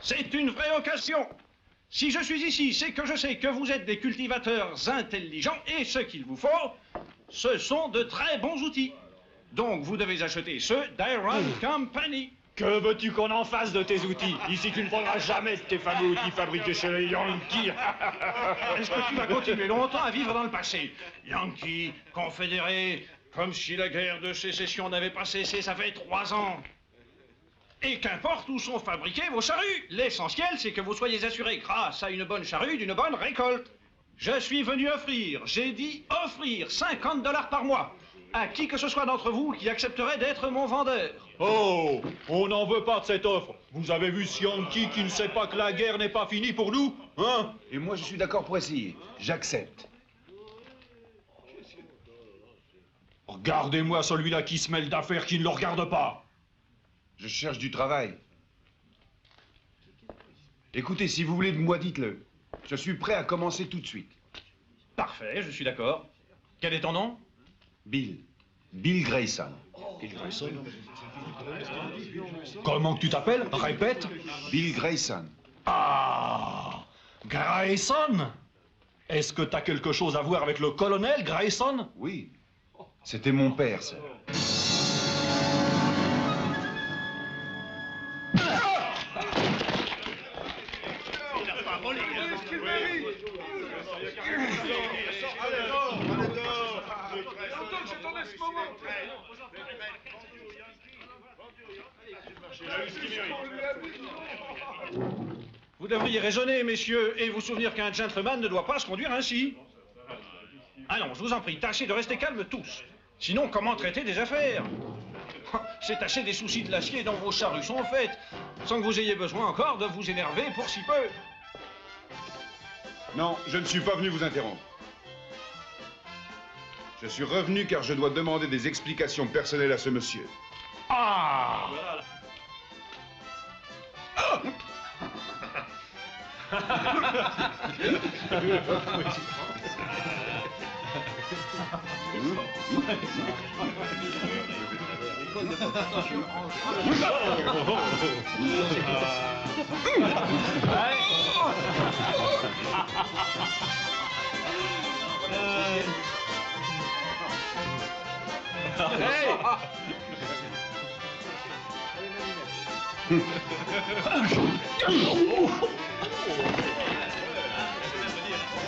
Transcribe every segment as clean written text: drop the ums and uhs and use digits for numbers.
C'est une vraie occasion. Si je suis ici, c'est que je sais que vous êtes des cultivateurs intelligents et ce qu'il vous faut, ce sont de très bons outils. Donc vous devez acheter ceux d'Iron Company. Que veux-tu qu'on en fasse de tes outils? Ici, tu ne prendras jamais de tes fameux outils fabriqués chez les Yankees. Est-ce que tu vas continuer longtemps à vivre dans le passé? Yankees, confédérés, comme si la guerre de sécession n'avait pas cessé, ça fait 3 ans. Et qu'importe où sont fabriquées vos charrues, l'essentiel, c'est que vous soyez assurés, grâce à une bonne charrue, d'une bonne récolte. Je suis venu offrir, j'ai dit offrir 50 $ par mois à qui que ce soit d'entre vous qui accepterait d'être mon vendeur. Oh, on n'en veut pas de cette offre. Vous avez vu ce Yankee qui ne sait pas que la guerre n'est pas finie pour nous, hein? Et moi, je suis d'accord pour essayer. J'accepte. Regardez-moi celui-là qui se mêle d'affaires qui ne le regarde pas. Je cherche du travail. Écoutez, si vous voulez de moi, dites-le. Je suis prêt à commencer tout de suite. Parfait, je suis d'accord. Quel est ton nom? Bill. Bill Grayson. Bill Grayson? Comment que tu t'appelles? Répète. Bill Grayson. Ah, Grayson? Est-ce que t'as quelque chose à voir avec le colonel Grayson? Oui. C'était mon père, ça. Vous devriez raisonner, messieurs, et vous souvenir qu'un gentleman ne doit pas se conduire ainsi. Allons, je vous en prie, tâchez de rester calmes tous. Sinon, comment traiter des affaires? C'est tâcher des soucis de l'acier dont vos charrues sont faites, sans que vous ayez besoin encore de vous énerver pour si peu. Non, je ne suis pas venu vous interrompre. Je suis revenu car je dois demander des explications personnelles à ce monsieur. Ah!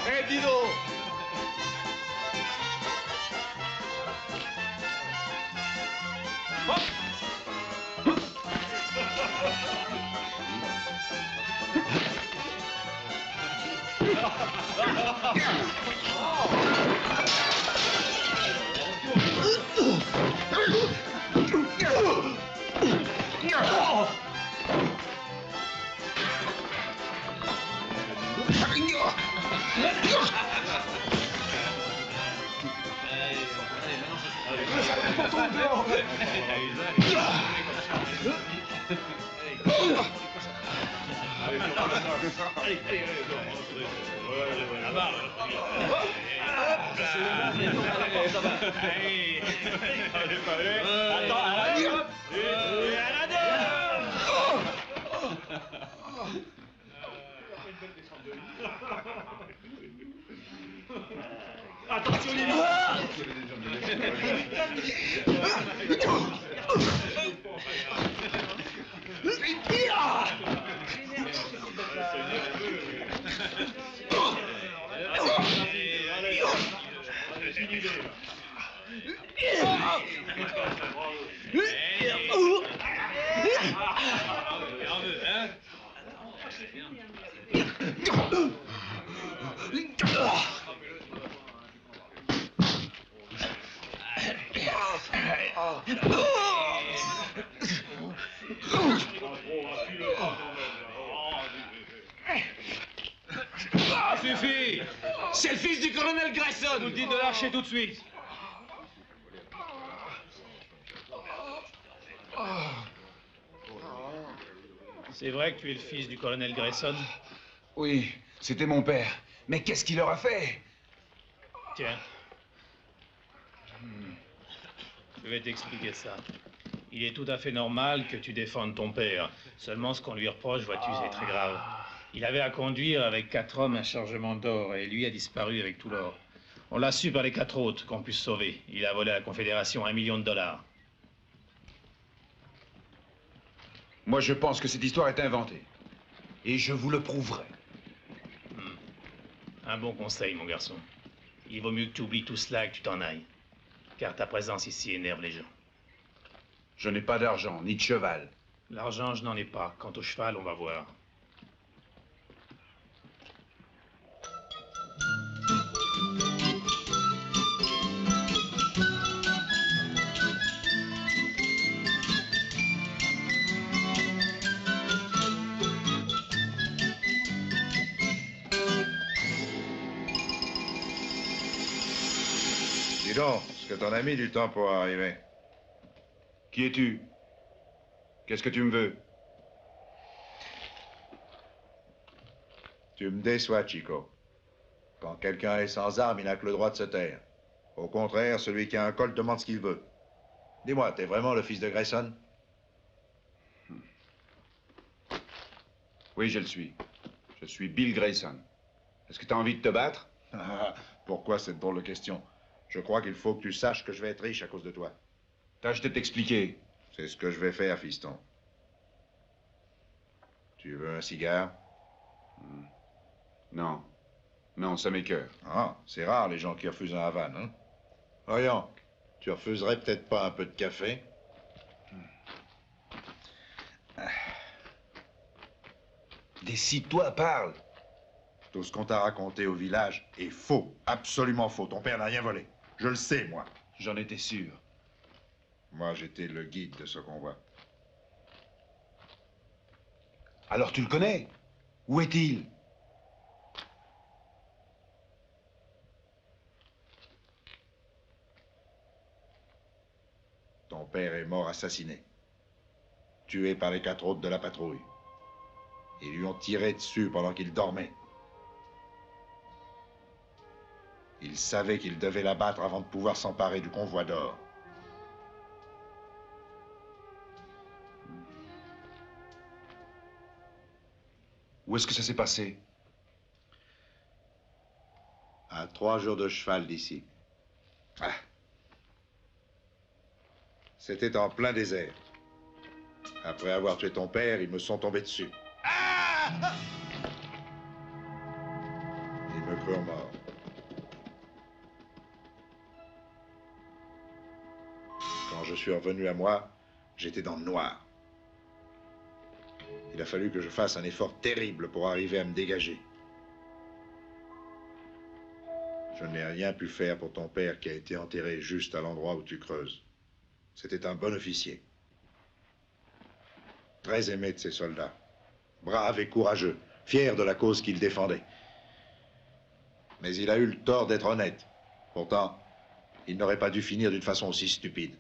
Hey, dis donc! Attention, les Suffit! C'est le fils du colonel Grayson! Vous le dites de lâcher tout de suite! C'est vrai que tu es le fils du colonel Grayson? Oui, c'était mon père. Mais qu'est-ce qu'il leur a fait? Tiens. Je vais t'expliquer ça. Il est tout à fait normal que tu défendes ton père. Seulement, ce qu'on lui reproche, vois-tu, c'est très grave. Il avait à conduire avec 4 hommes un chargement d'or, et lui a disparu avec tout l'or. On l'a su par les 4 autres qu'on puisse sauver. Il a volé à la Confédération $1 million. Moi, je pense que cette histoire est inventée. Et je vous le prouverai. Un bon conseil, mon garçon. Il vaut mieux que tu oublies tout cela et que tu t'en ailles. Car ta présence ici énerve les gens. Je n'ai pas d'argent, ni de cheval. L'argent, je n'en ai pas. Quant au cheval, on va voir. Dis donc, est-ce que t'en as mis du temps pour arriver? Qui es-tu? Qu'est-ce que tu me veux? Tu me déçois, Chico. Quand quelqu'un est sans arme, il n'a que le droit de se taire. Au contraire, celui qui a un col demande ce qu'il veut. Dis-moi, t'es vraiment le fils de Grayson? Oui, je le suis. Je suis Bill Grayson. Est-ce que tu as envie de te battre? Pourquoi cette drôle de question? Je crois qu'il faut que tu saches que je vais être riche à cause de toi. Tâche de t'expliquer. C'est ce que je vais faire, fiston. Tu veux un cigare? Non. Non, ça m'écoeure. Ah, c'est rare les gens qui refusent un Havane, hein? Voyons, tu refuserais peut-être pas un peu de café? Décide-toi, parle. Tout ce qu'on t'a raconté au village est faux, absolument faux. Ton père n'a rien volé. Je le sais, moi. J'en étais sûr. Moi, j'étais le guide de ce convoi. Alors tu le connais? Où est-il? Ton père est mort assassiné. Tué par les 4 autres de la patrouille. Ils lui ont tiré dessus pendant qu'il dormait. Il savait qu'il devait l'abattre avant de pouvoir s'emparer du convoi d'or. Où est-ce que ça s'est passé? À 3 jours de cheval d'ici. Ah. C'était en plein désert. Après avoir tué ton père, ils me sont tombés dessus. Ils me crurent mort. Quand je suis revenu à moi, j'étais dans le noir. Il a fallu que je fasse un effort terrible pour arriver à me dégager. Je n'ai rien pu faire pour ton père qui a été enterré juste à l'endroit où tu creuses. C'était un bon officier. Très aimé de ses soldats. Brave et courageux, fier de la cause qu'il défendait. Mais il a eu le tort d'être honnête. Pourtant, il n'aurait pas dû finir d'une façon aussi stupide.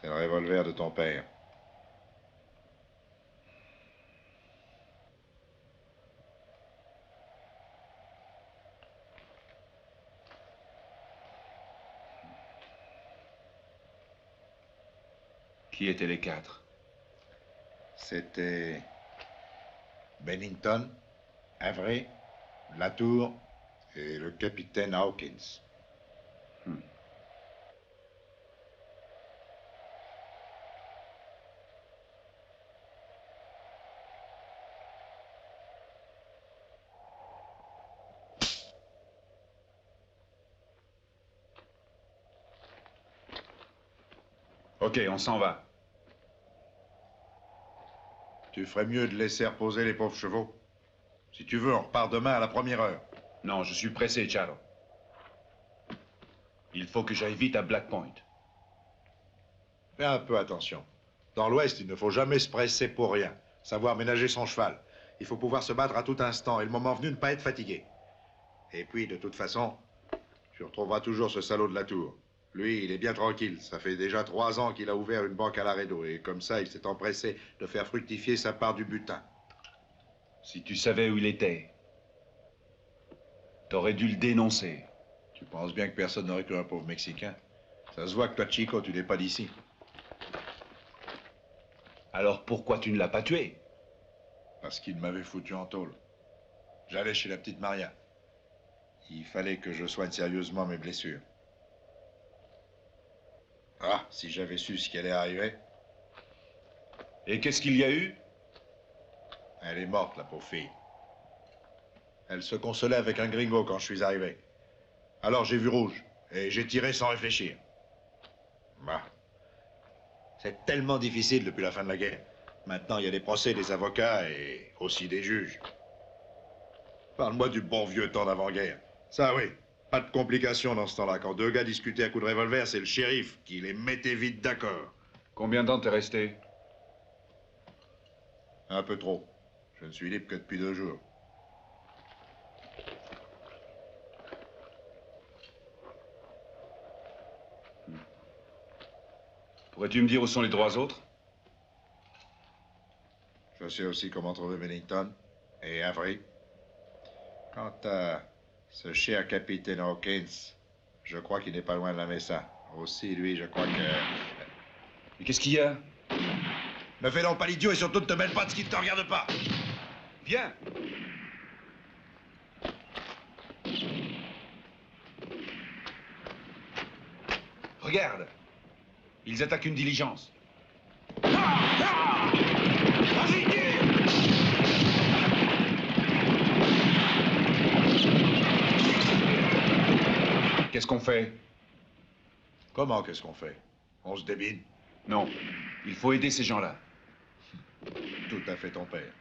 C'est le revolver de ton père. Qui étaient les 4? C'était Bennington, Avery, Latour et le capitaine Hawkins. Ok, on s'en va. Tu ferais mieux de laisser reposer les pauvres chevaux. Si tu veux, on repart demain à la première heure. Non, je suis pressé, Charles. Il faut que j'aille vite à Black Point. Fais un peu attention. Dans l'Ouest, il ne faut jamais se presser pour rien. Savoir ménager son cheval. Il faut pouvoir se battre à tout instant et le moment venu ne pas être fatigué. Et puis, de toute façon, tu retrouveras toujours ce salaud de la tour. Lui, il est bien tranquille. Ça fait déjà 3 ans qu'il a ouvert une banque à Laredo. Et comme ça, il s'est empressé de faire fructifier sa part du butin. Si tu savais où il était, t'aurais dû le dénoncer. Tu penses bien que personne n'aurait cru un pauvre Mexicain? Ça se voit que toi, Chico, tu n'es pas d'ici. Alors pourquoi tu ne l'as pas tué? Parce qu'il m'avait foutu en tôle. J'allais chez la petite Maria. Il fallait que je soigne sérieusement mes blessures. Ah, si j'avais su ce qui allait arriver. Et qu'est-ce qu'il y a eu? Elle est morte, la pauvre fille. Elle se consolait avec un gringo quand je suis arrivé. Alors j'ai vu rouge, et j'ai tiré sans réfléchir. Bah, c'est tellement difficile depuis la fin de la guerre. Maintenant, il y a des procès des avocats et aussi des juges. Parle-moi du bon vieux temps d'avant-guerre. Ça, oui, pas de complications dans ce temps-là. Quand 2 gars discutaient à coups de revolver, c'est le shérif qui les mettait vite d'accord. Combien de temps t'es resté? Un peu trop. Je ne suis libre que depuis 2 jours. Pourrais-tu me dire où sont les 3 autres? Je sais aussi comment trouver Bennington et Avery. Quant à ce cher capitaine Hawkins, je crois qu'il n'est pas loin de la Mesa. Aussi, lui, je crois que... Mais qu'est-ce qu'il y a? Ne fais donc pas l'idiot et surtout ne te mêle pas de ce qui ne te regarde pas. Viens. Regarde. Ils attaquent une diligence. Qu'est-ce qu'on fait? Comment, qu'est-ce qu'on fait? On se débine? Non. Il faut aider ces gens-là. Tout à fait ton père.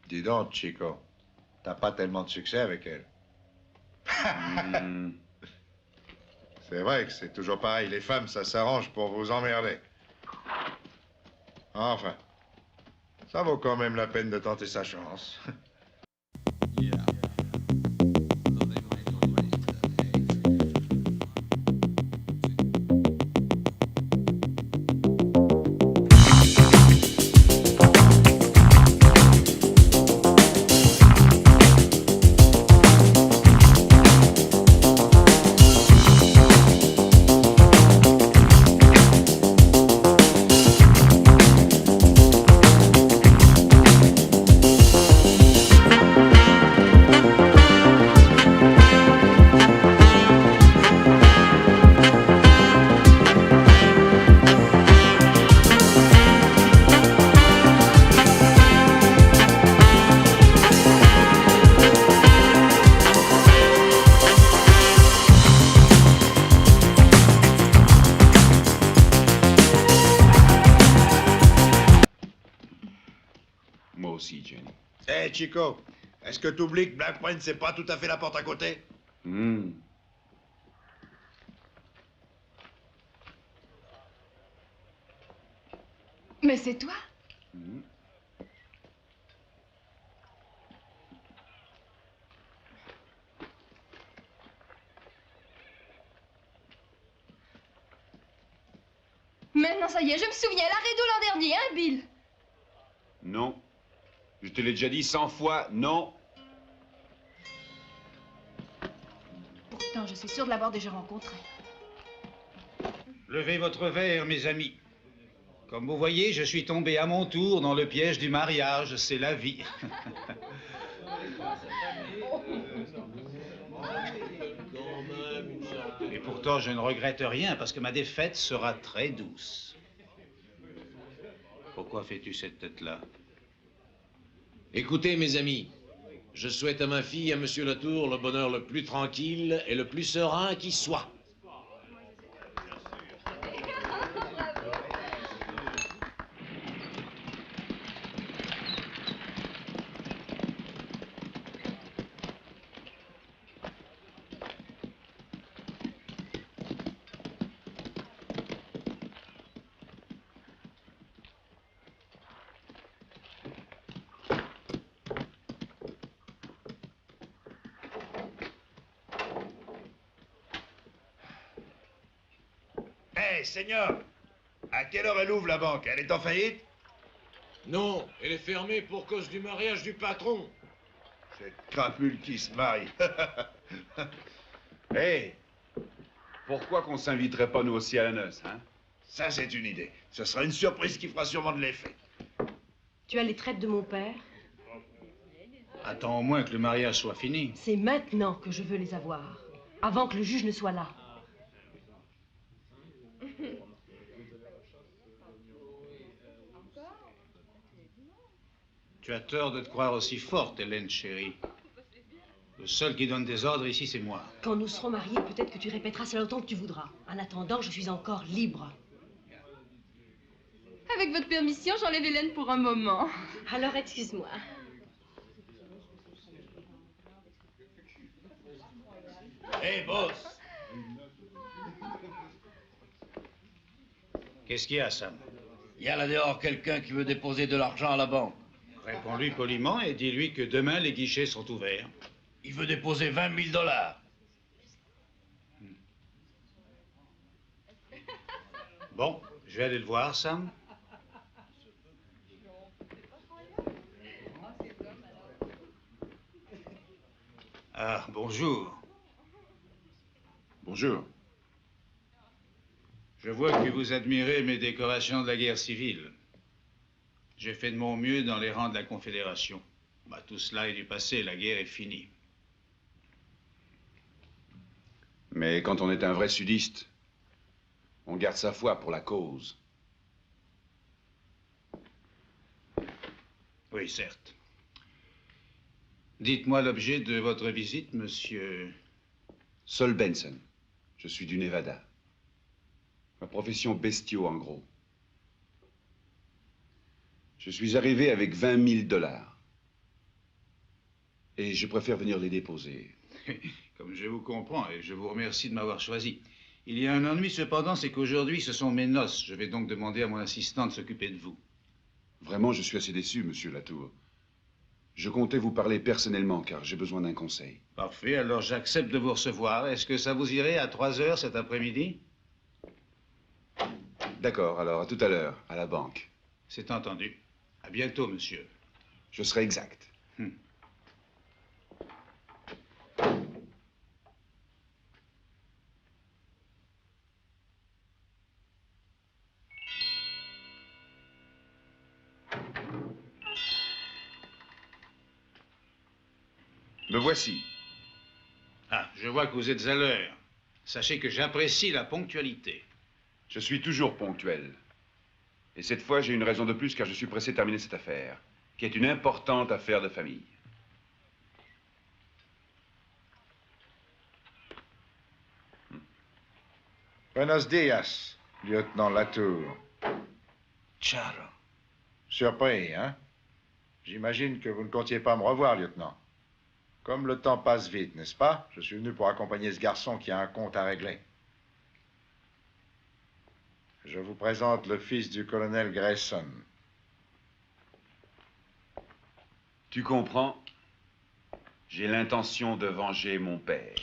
Dis donc, Chico, t'as pas tellement de succès avec elle. C'est vrai que c'est toujours pareil. Les femmes, ça s'arrange pour vous emmerder. Enfin, ça vaut quand même la peine de tenter sa chance. aussi, Jenny. Hé, Chico, est-ce que tu oublies que Black Point, c'est pas tout à fait la porte à côté? Mais c'est toi? Maintenant, ça y est, je me souviens, l'arrêt d'eau l'an dernier, hein, Bill? Non. Je te l'ai déjà dit 100 fois, non. Pourtant, je suis sûre de l'avoir déjà rencontré. Levez votre verre, mes amis. Comme vous voyez, je suis tombé à mon tour dans le piège du mariage. C'est la vie. Et pourtant, je ne regrette rien parce que ma défaite sera très douce. Pourquoi fais-tu cette tête-là? Écoutez, mes amis, je souhaite à ma fille et à Monsieur Latour le bonheur le plus tranquille et le plus serein qui soit. Hé, Seigneur, à quelle heure elle ouvre la banque? Elle est en faillite? Non, elle est fermée pour cause du mariage du patron. Cette crapule qui se marie. Hé, Pourquoi qu'on s'inviterait pas nous aussi à la noce, hein? ça c'est une idée. Ce sera une surprise qui fera sûrement de l'effet. Tu as les traites de mon père? Attends au moins que le mariage soit fini. C'est maintenant que je veux les avoir, avant que le juge ne soit là. Tu as tort de te croire aussi forte, Hélène, chérie. Le seul qui donne des ordres ici, c'est moi. Quand nous serons mariés, peut-être que tu répéteras cela autant que tu voudras. En attendant, je suis encore libre. Avec votre permission, j'enlève Hélène pour un moment. Alors, excuse-moi. Hé, boss! Qu'est-ce qu'il y a, Sam? Il y a là dehors quelqu'un qui veut déposer de l'argent à la banque. Réponds-lui poliment et dis-lui que demain, les guichets sont ouverts. Il veut déposer 20 000 $. Bon, je vais aller le voir, Sam. Ah, bonjour. Bonjour. Je vois que vous admirez mes décorations de la guerre civile. J'ai fait de mon mieux dans les rangs de la Confédération. Bah, tout cela est du passé, la guerre est finie. Mais quand on est un vrai sudiste, on garde sa foi pour la cause. Oui, certes. Dites-moi l'objet de votre visite, monsieur... Sol Benson. Je suis du Nevada. Ma profession bestiaux, en gros. Je suis arrivé avec 20 000 $. Et je préfère venir les déposer. Comme je vous comprends, et je vous remercie de m'avoir choisi. Il y a un ennui cependant, c'est qu'aujourd'hui, ce sont mes noces. Je vais donc demander à mon assistant de s'occuper de vous. Vraiment, je suis assez déçu, monsieur Latour. Je comptais vous parler personnellement, car j'ai besoin d'un conseil. Parfait, alors j'accepte de vous recevoir. Est-ce que ça vous irait à 3 heures cet après-midi? D'accord, alors à tout à l'heure, à la banque. C'est entendu. À bientôt, monsieur. Je serai exact. Me voici. Ah, je vois que vous êtes à l'heure. Sachez que j'apprécie la ponctualité. Je suis toujours ponctuel. Et cette fois, j'ai une raison de plus car je suis pressé de terminer cette affaire, qui est une importante affaire de famille. Buenos dias, lieutenant Latour. Ciao. Surpris, hein? J'imagine que vous ne comptiez pas me revoir, lieutenant. Comme le temps passe vite, n'est-ce pas? Je suis venu pour accompagner ce garçon qui a un compte à régler. Je vous présente le fils du colonel Grayson. Tu comprends? J'ai l'intention de venger mon père.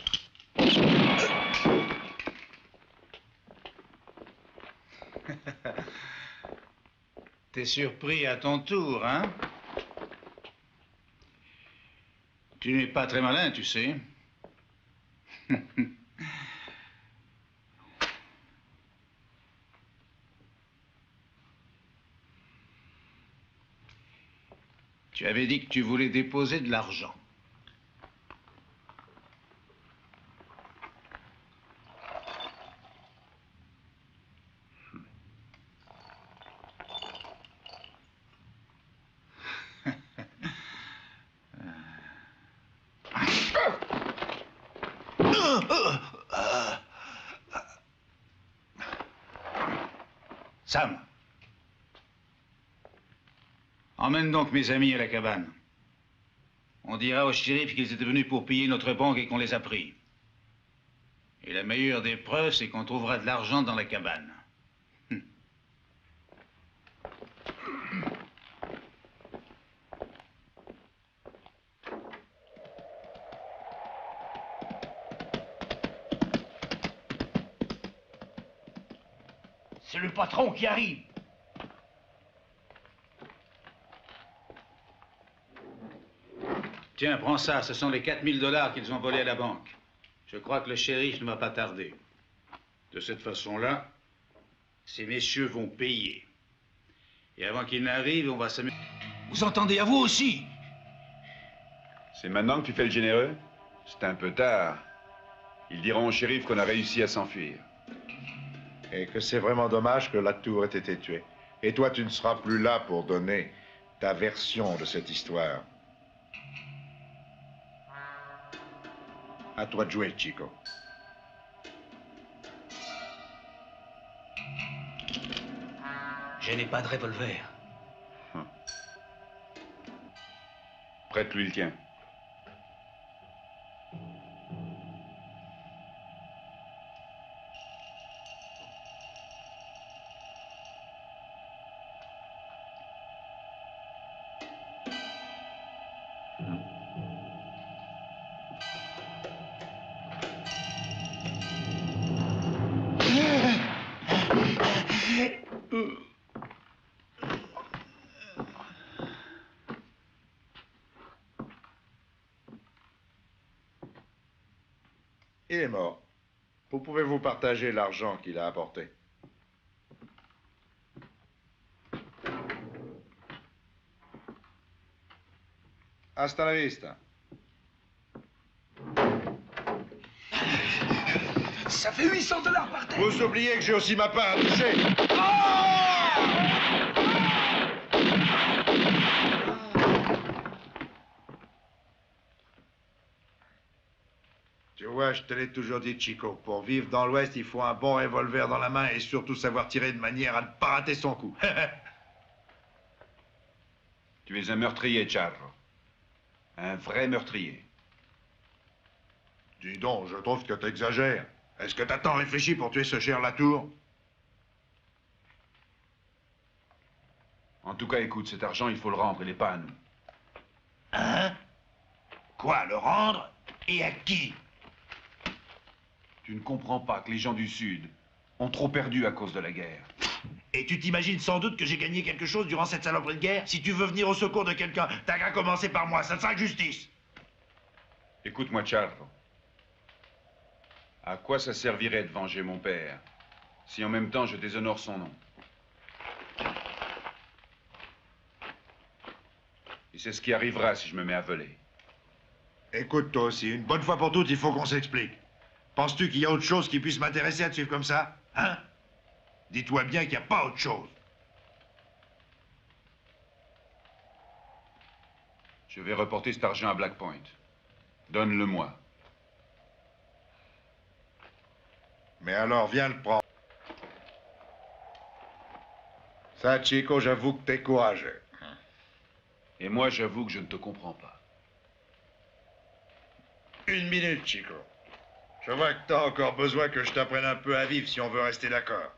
T'es surpris à ton tour, hein? Tu n'es pas très malin, tu sais. Tu avais dit que tu voulais déposer de l'argent. Sam, emmène donc mes amis à la cabane. On dira au shérif qu'ils étaient venus pour piller notre banque et qu'on les a pris. Et la meilleure des preuves, c'est qu'on trouvera de l'argent dans la cabane. C'est le patron qui arrive. Tiens, prends ça. Ce sont les 4000 $ qu'ils ont volés à la banque. Je crois que le shérif ne va pas tarder. De cette façon-là, ces messieurs vont payer. Et avant qu'ils n'arrivent, on va s'amuser. Vous entendez à vous aussi? C'est maintenant que tu fais le généreux? C'est un peu tard. Ils diront au shérif qu'on a réussi à s'enfuir. Et que c'est vraiment dommage que Latour ait été tué. Et toi, tu ne seras plus là pour donner ta version de cette histoire. À toi de jouer, Chico. Je n'ai pas de revolver. Prête-lui le tien. Il est mort. Vous pouvez vous partager l'argent qu'il a apporté. Hasta la vista. Ça fait 800 $ par tête. Vous oubliez que j'ai aussi ma part à toucher. Tu vois, je te l'ai toujours dit, Chico. Pour vivre dans l'Ouest, il faut un bon revolver dans la main et surtout savoir tirer de manière à ne pas rater son coup. Tu es un meurtrier, Charles. Un vrai meurtrier. Dis donc, je trouve que t'exagères. Est-ce que t'as tant réfléchi pour tuer ce cher Latour? En tout cas, écoute, cet argent, il faut le rendre, il n'est pas à nous. Hein? Quoi, le rendre? Et à qui? Tu ne comprends pas que les gens du Sud ont trop perdu à cause de la guerre. Et tu t'imagines sans doute que j'ai gagné quelque chose durant cette saloperie de guerre? Si tu veux venir au secours de quelqu'un, t'as qu'à commencer par moi, ça te sera justice. Écoute-moi, Charles. À quoi ça servirait de venger mon père si en même temps je déshonore son nom? Et c'est ce qui arrivera si je me mets à voler. Écoute, toi aussi, une bonne fois pour toutes, il faut qu'on s'explique. Penses-tu qu'il y a autre chose qui puisse m'intéresser à te suivre comme ça? Hein? Dis-toi bien qu'il n'y a pas autre chose. Je vais reporter cet argent à Black Point. Donne-le-moi. Mais alors, viens le prendre. Ça, Chico, j'avoue que t'es courageux. Et moi, j'avoue que je ne te comprends pas. Une minute, Chico. Je vois que t'as encore besoin que je t'apprenne un peu à vivre si on veut rester d'accord.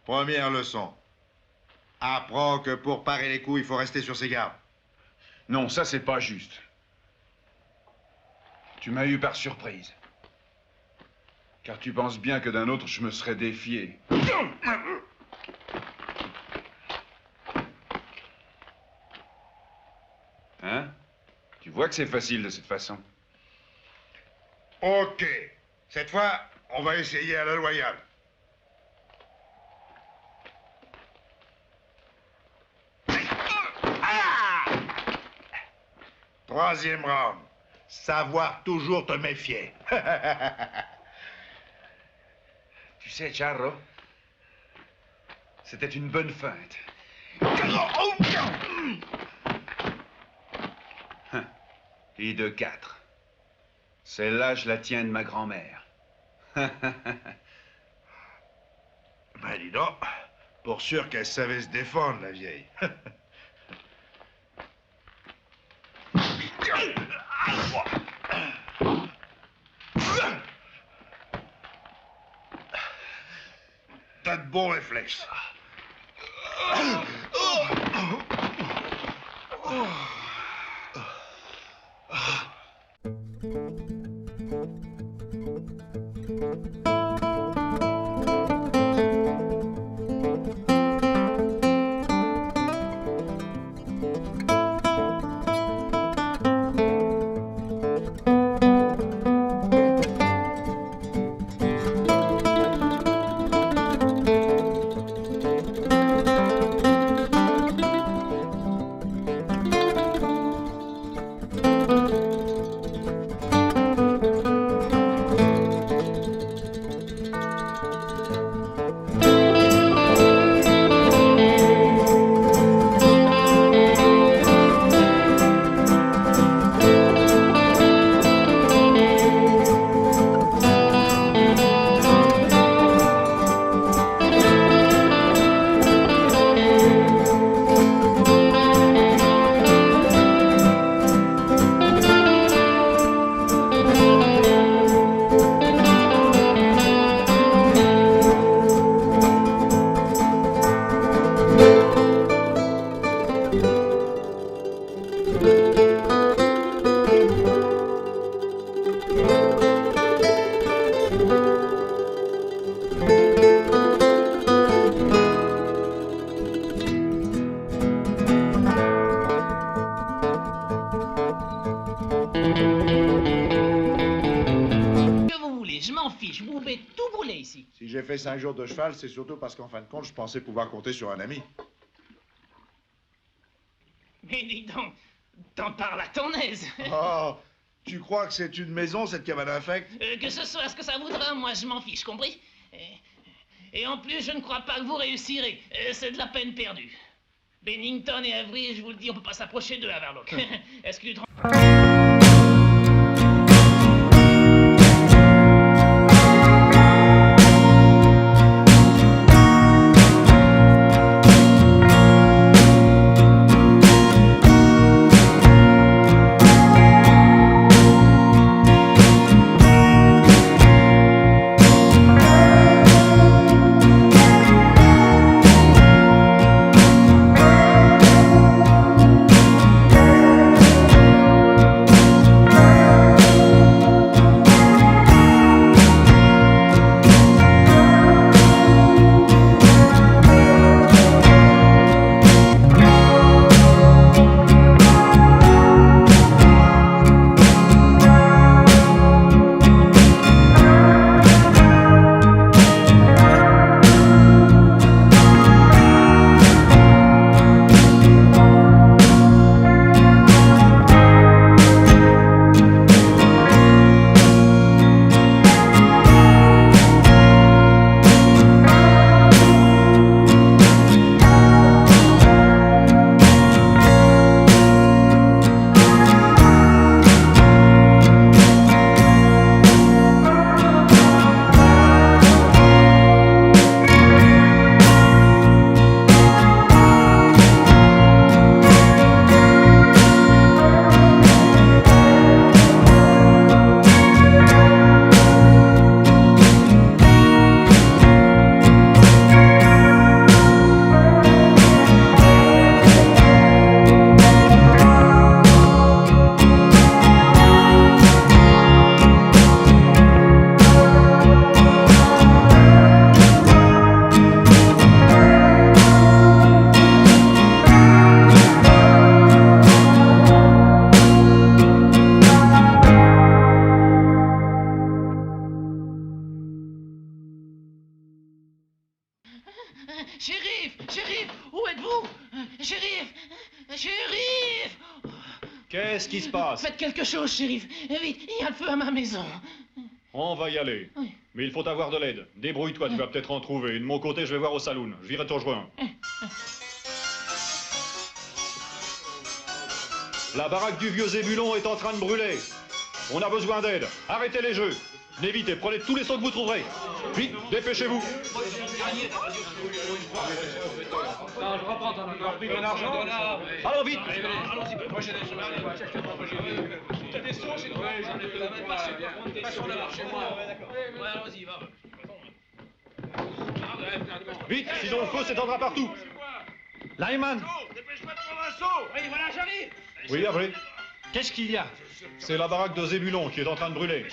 Première leçon. Apprends que pour parer les coups, il faut rester sur ses gardes. Non, ça, c'est pas juste. Tu m'as eu par surprise. Car tu penses bien que d'un autre, je me serais défié. Hein? Tu vois que c'est facile de cette façon. Ok. Cette fois, on va essayer à la loyale. Troisième round. Savoir toujours te méfier. Tu sais, Charro, c'était une bonne feinte. Et de 4. Celle-là, je la tiens de ma grand-mère. Ben dis donc, pour sûr qu'elle savait se défendre, la vieille. T'as de bons réflexes. Si j'ai fait 5 jours de cheval, c'est surtout parce qu'en fin de compte, je pensais pouvoir compter sur un ami. Mais dis donc, t'en parles à ton aise. Oh, tu crois que c'est une maison, cette cabane infecte? Que ce soit ce que ça voudra, moi je m'en fiche, compris? Et en plus, je ne crois pas que vous réussirez. C'est de la peine perdue. Bennington et Avery, je vous le dis, on peut pas s'approcher d'eux à Verloc. Est-ce que tu te... Shérif! Qu'est-ce qui se passe? Faites quelque chose, shérif. Vite, il y a le feu à ma maison. On va y aller. Oui. Mais il faut avoir de l'aide. Débrouille-toi, tu vas peut-être en trouver. De mon côté, je vais voir au saloon. Je virai te rejoindre. La baraque du vieux Zébulon est en train de brûler. On a besoin d'aide. Arrêtez les jeux. Venez vite et prenez tous les seaux que vous trouverez. Vite, dépêchez-vous. Allons vite. Vite, sinon le feu s'étendra partout. Lyman! Oui, après. Qu'est-ce qu'il y a? C'est la baraque de Zébulon qui est en train de brûler.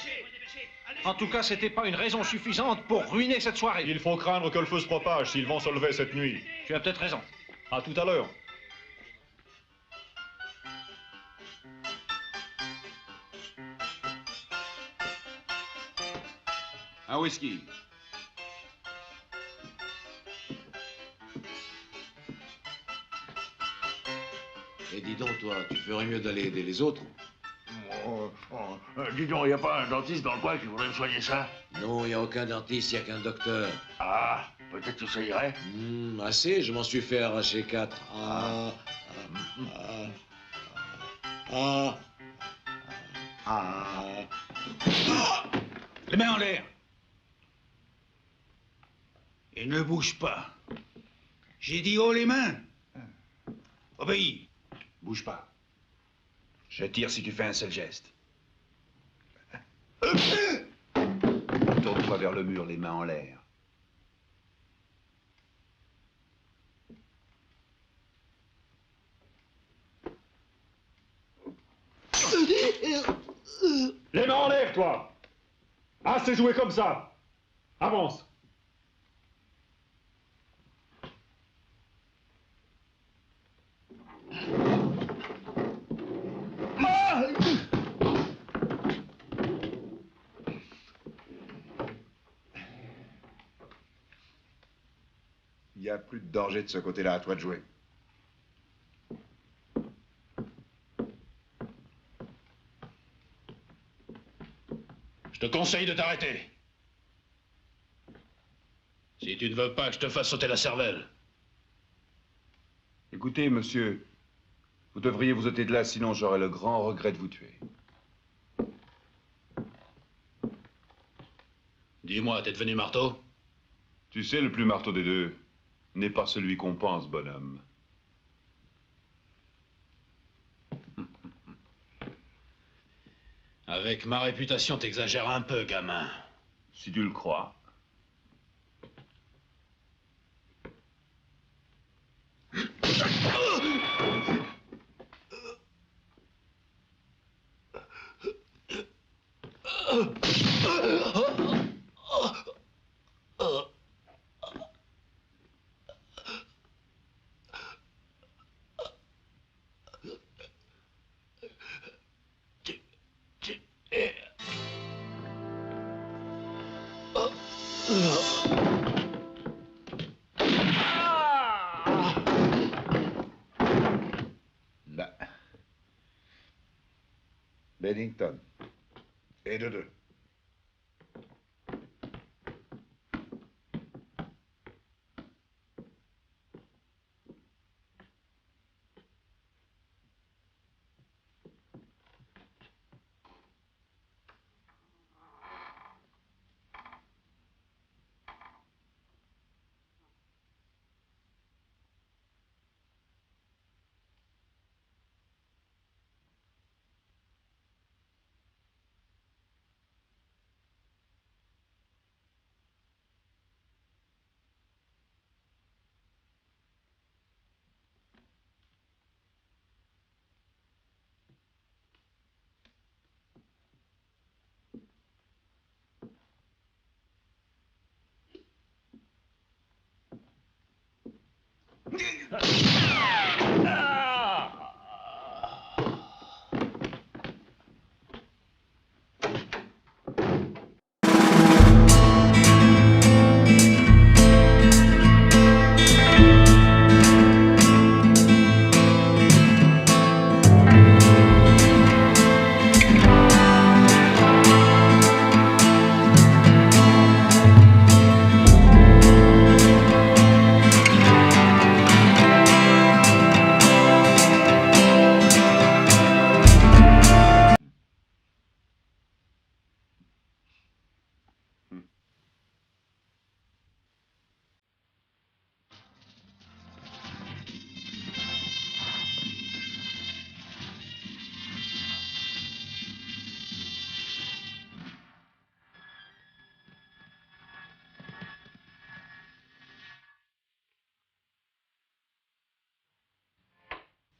En tout cas, c'était pas une raison suffisante pour ruiner cette soirée. Il faut craindre que le feu se propage s'il vent se levait cette nuit. Tu as peut-être raison. À tout à l'heure. Un whisky. Et dis donc, toi, tu ferais mieux d'aller aider les autres. Dis donc, il n'y a pas un dentiste dans le coin qui voudrait me soigner ça? Non, il n'y a aucun dentiste, il n'y a qu'un docteur. Ah, peut-être que ça irait. Assez, je m'en suis fait arracher 4. Les mains en l'air. Et ne bouge pas. J'ai dit haut les mains. Obéis. Bouge pas. Je tire si tu fais un seul geste. Tourne-toi vers le mur, les mains en l'air. Les mains en l'air, toi! Assez joué comme ça! Avance! Il n'y a plus de danger de ce côté-là, à toi de jouer. Je te conseille de t'arrêter. Si tu ne veux pas que je te fasse sauter la cervelle. Écoutez, monsieur, vous devriez vous ôter de là, sinon j'aurai le grand regret de vous tuer. Dis-moi, t'es devenu marteau? Tu sais, le plus marteau des deux n'est pas celui qu'on pense, bonhomme. Avec ma réputation, t'exagères un peu, gamin. Si tu le crois. Là. Bennington. Et de deux.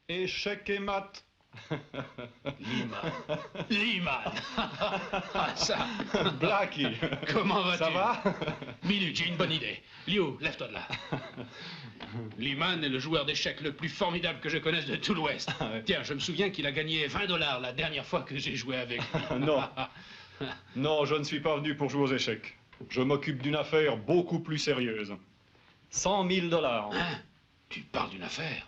Échec et mat. Liman. Ah, ça. Blackie. Comment vas-tu? Ça va? Minute, j'ai une bonne idée. Liu, lève-toi de là. Liman est le joueur d'échecs le plus formidable que je connaisse de tout l'Ouest. Tiens, je me souviens qu'il a gagné 20 $ la dernière fois que j'ai joué avec lui. Non. Non, je ne suis pas venu pour jouer aux échecs. Je m'occupe d'une affaire beaucoup plus sérieuse. 100 000 $. Hein? Tu parles d'une affaire?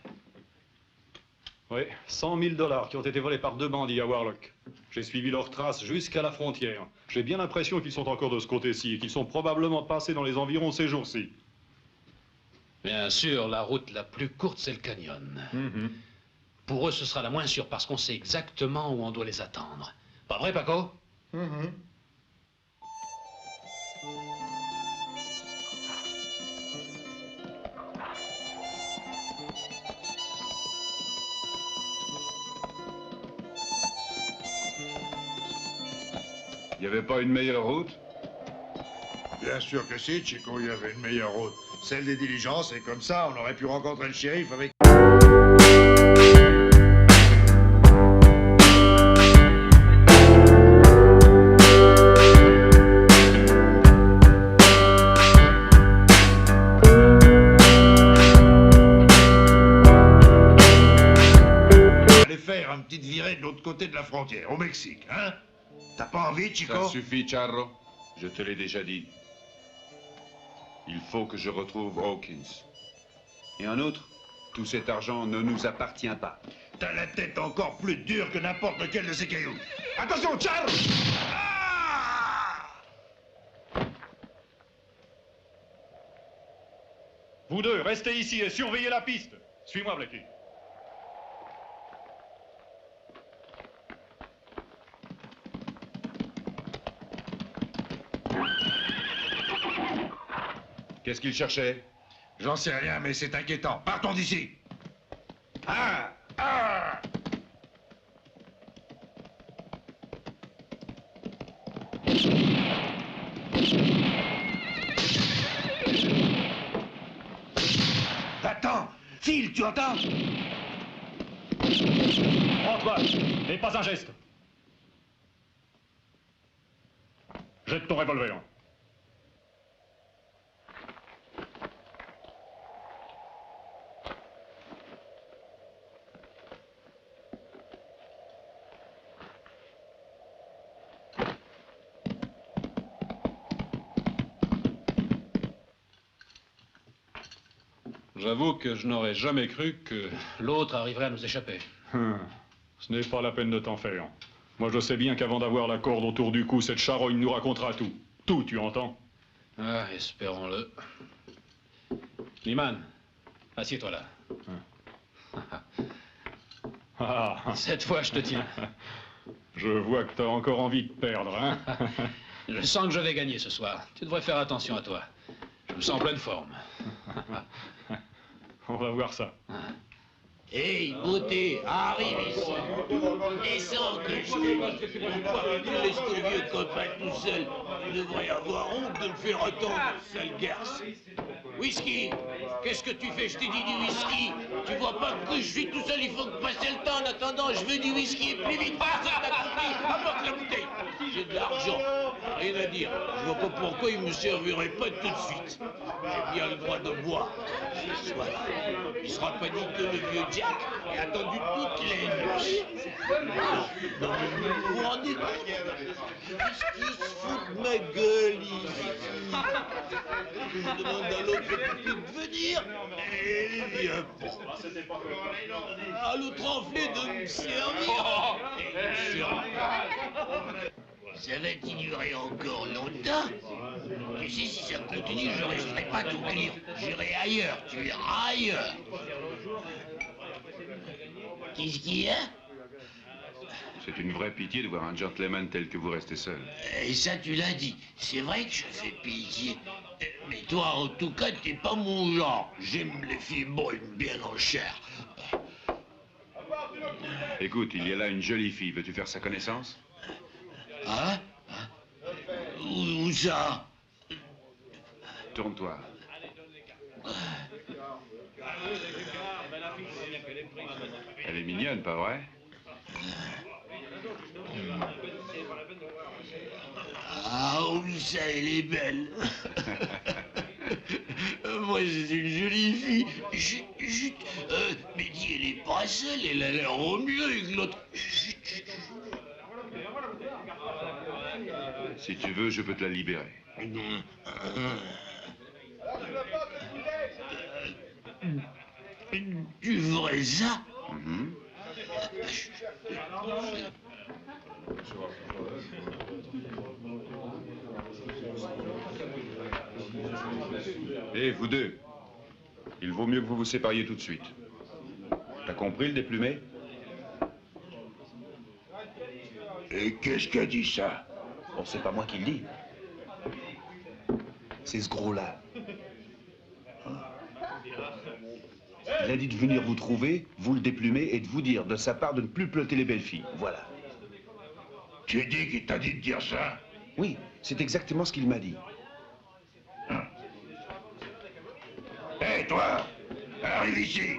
Oui, 100 000 $ qui ont été volés par 2 bandits à Warlock. J'ai suivi leurs traces jusqu'à la frontière. J'ai bien l'impression qu'ils sont encore de ce côté-ci et qu'ils sont probablement passés dans les environs ces jours-ci. Bien sûr, la route la plus courte, c'est le canyon. Pour eux, ce sera la moins sûre parce qu'on sait exactement où on doit les attendre. Pas vrai, Paco? Il n'y avait pas une meilleure route? Bien sûr que si, Chico, il y avait une meilleure route. Celle des diligences, et comme ça, on aurait pu rencontrer le shérif avec... Aller faire une petite virée de l'autre côté de la frontière, au Mexique, hein? T'as pas envie, Chico? Ça suffit, Charro. Je te l'ai déjà dit. Il faut que je retrouve Hawkins. Et en outre, tout cet argent ne nous appartient pas. T'as la tête encore plus dure que n'importe lequel de ces cailloux. Attention, Charles! Vous deux, restez ici et surveillez la piste. Suis-moi, Blackie. Qu'est-ce qu'il cherchait? J'en sais rien, mais c'est inquiétant. Partons d'ici. Ah! Ah! Attends! File, tu entends? Prends-toi, et pas un geste. Jette ton revolver. J'avoue que je n'aurais jamais cru que l'autre arriverait à nous échapper. Ce n'est pas la peine de t'en faire. Moi, je sais bien qu'avant d'avoir la corde autour du cou, cette charogne nous racontera tout. Tout, tu entends? Ah, espérons-le. Liman, assieds-toi là. Cette fois, je te tiens. Je vois que t'as encore envie de perdre, hein? Je sens que je vais gagner ce soir. Tu devrais faire attention à toi. Je me sens en pleine forme. On va voir ça. Hey, beauté, arrive ici. Descends que je te dis. Pourquoi tu laisses ton vieux copain tout seul? Tu devrais avoir honte de le faire attendre, sale garce. Whisky, qu'est-ce que tu fais? Je t'ai dit du whisky. Tu vois pas que je suis tout seul, il faut que passer le temps. En attendant, je veux du whisky et plus vite. Ah, ça, t'as compris? Apporte la bouteille. J'ai de l'argent. Rien à dire. Je vois pas pourquoi il me servirait pas tout de suite. J'ai bien le droit de boire. J'ai soif. Il sera pas dit que le vieux Jack ait attendu toute la nuit. Non, mais vous vous rendez compte? Qu'est-ce qu'il se fout de ma gueule ici? Je demande à l'autre de venir et il vient pas. À l'autre enflé de me servir. Ça va-t-il durer encore longtemps? Tu sais, si ça continue, je ne resterai pas tout cuire. J'irai ailleurs, tu iras ailleurs. Qu'est-ce qu'il y a? C'est une vraie pitié de voir un gentleman tel que vous rester seul. Et ça, tu l'as dit. C'est vrai que je fais pitié. Mais toi, en tout cas, t'es pas mon genre. J'aime les filles bonnes, bien en chair. Écoute, il y a là une jolie fille. Veux-tu faire sa connaissance? Hein? Où ça? Tourne-toi. Elle est mignonne, pas vrai? Ah, oui, ça, elle est belle. Moi, c'est une jolie fille. Chut, chut. Mais dis, elle est pas seule, elle a l'air au mieux avec l'autre. Chut, chut. Si tu veux, je peux te la libérer. Tu ferais ça? Hé, vous deux, il vaut mieux que vous vous sépariez tout de suite. T'as compris, le déplumé? Et qu'est-ce qu'a dit ça? Bon, c'est pas moi qui le dis. C'est ce gros-là. Il a dit de venir vous trouver, vous le déplumer, et de vous dire de sa part de ne plus plotter les belles filles. Voilà. Tu dis qu'il t'a dit de dire ça? Oui, c'est exactement ce qu'il m'a dit. Hé, toi! Arrive ici!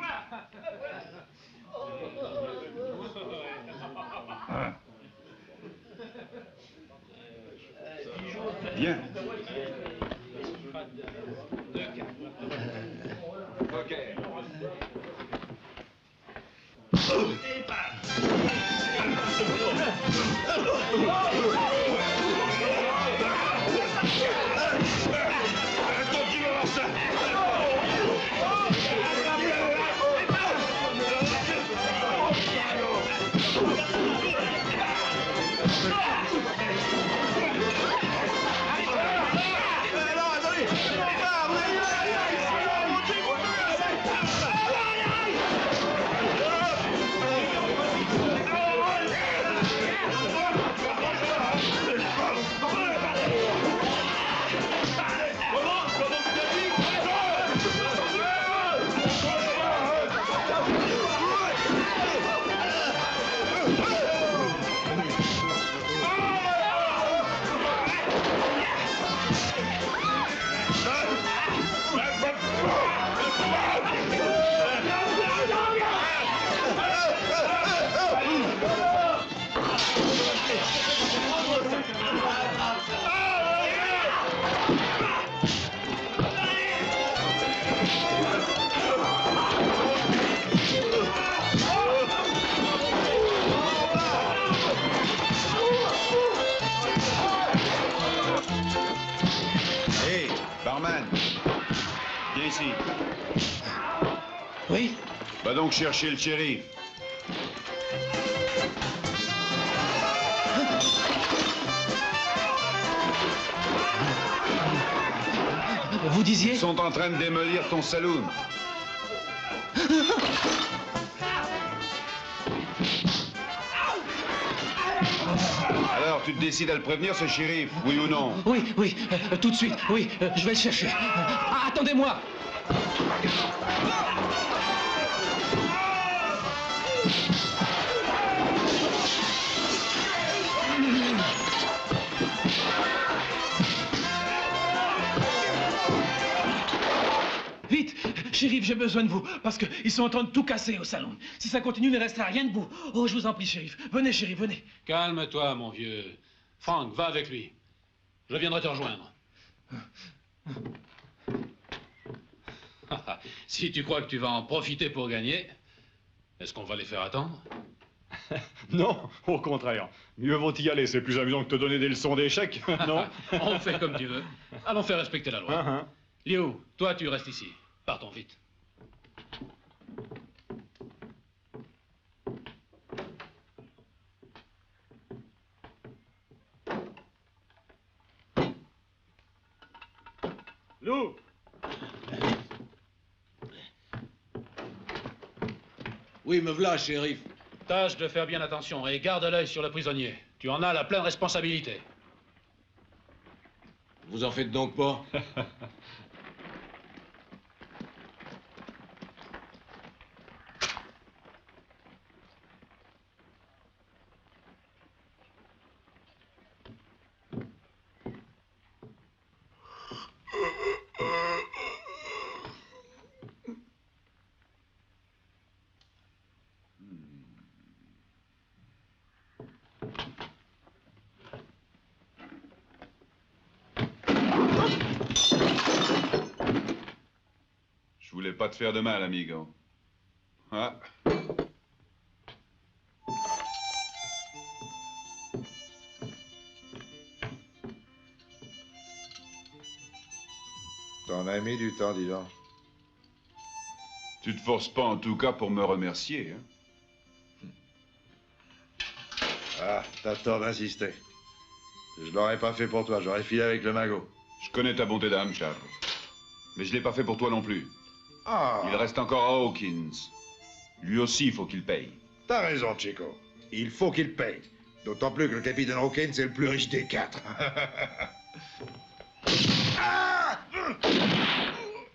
Viens. Hé, barman, viens ici. Oui? Va donc chercher le shérif. Vous disiez? Ils sont en train de démolir ton saloon. Alors, tu te décides à le prévenir, ce shérif, oui ou non? Oui, oui, tout de suite, oui, je vais le chercher. Attendez-moi! Vite, shérif, j'ai besoin de vous, parce qu'ils sont en train de tout casser au salon. Si ça continue, il ne restera rien debout. Oh, je vous en prie, shérif. Venez, shérif, venez. Calme-toi, mon vieux. Frank, va avec lui. Je viendrai te rejoindre. Si tu crois que tu vas en profiter pour gagner, est-ce qu'on va les faire attendre? Non, au contraire. Mieux vaut y aller, c'est plus amusant que te donner des leçons d'échecs, non? On fait comme tu veux. Allons faire respecter la loi. Liu, toi, tu restes ici. Partons vite. Lou! Oui, me voilà, shérif. Tâche de faire bien attention et garde l'œil sur le prisonnier. Tu en as la pleine responsabilité. Vous en faites donc pas? pas te faire de mal, amigo. Ah. T'en as mis du temps, dis donc. Tu te forces pas en tout cas pour me remercier, hein? Ah, t'as tort d'insister. Je l'aurais pas fait pour toi, j'aurais filé avec le magot. Je connais ta bonté d'âme, Charles. Mais je l'ai pas fait pour toi non plus. Ah. Il reste encore à Hawkins. Lui aussi, il faut qu'il paye. T'as raison, Chico. Il faut qu'il paye. D'autant plus que le capitaine Hawkins est le plus riche des quatre. Ah.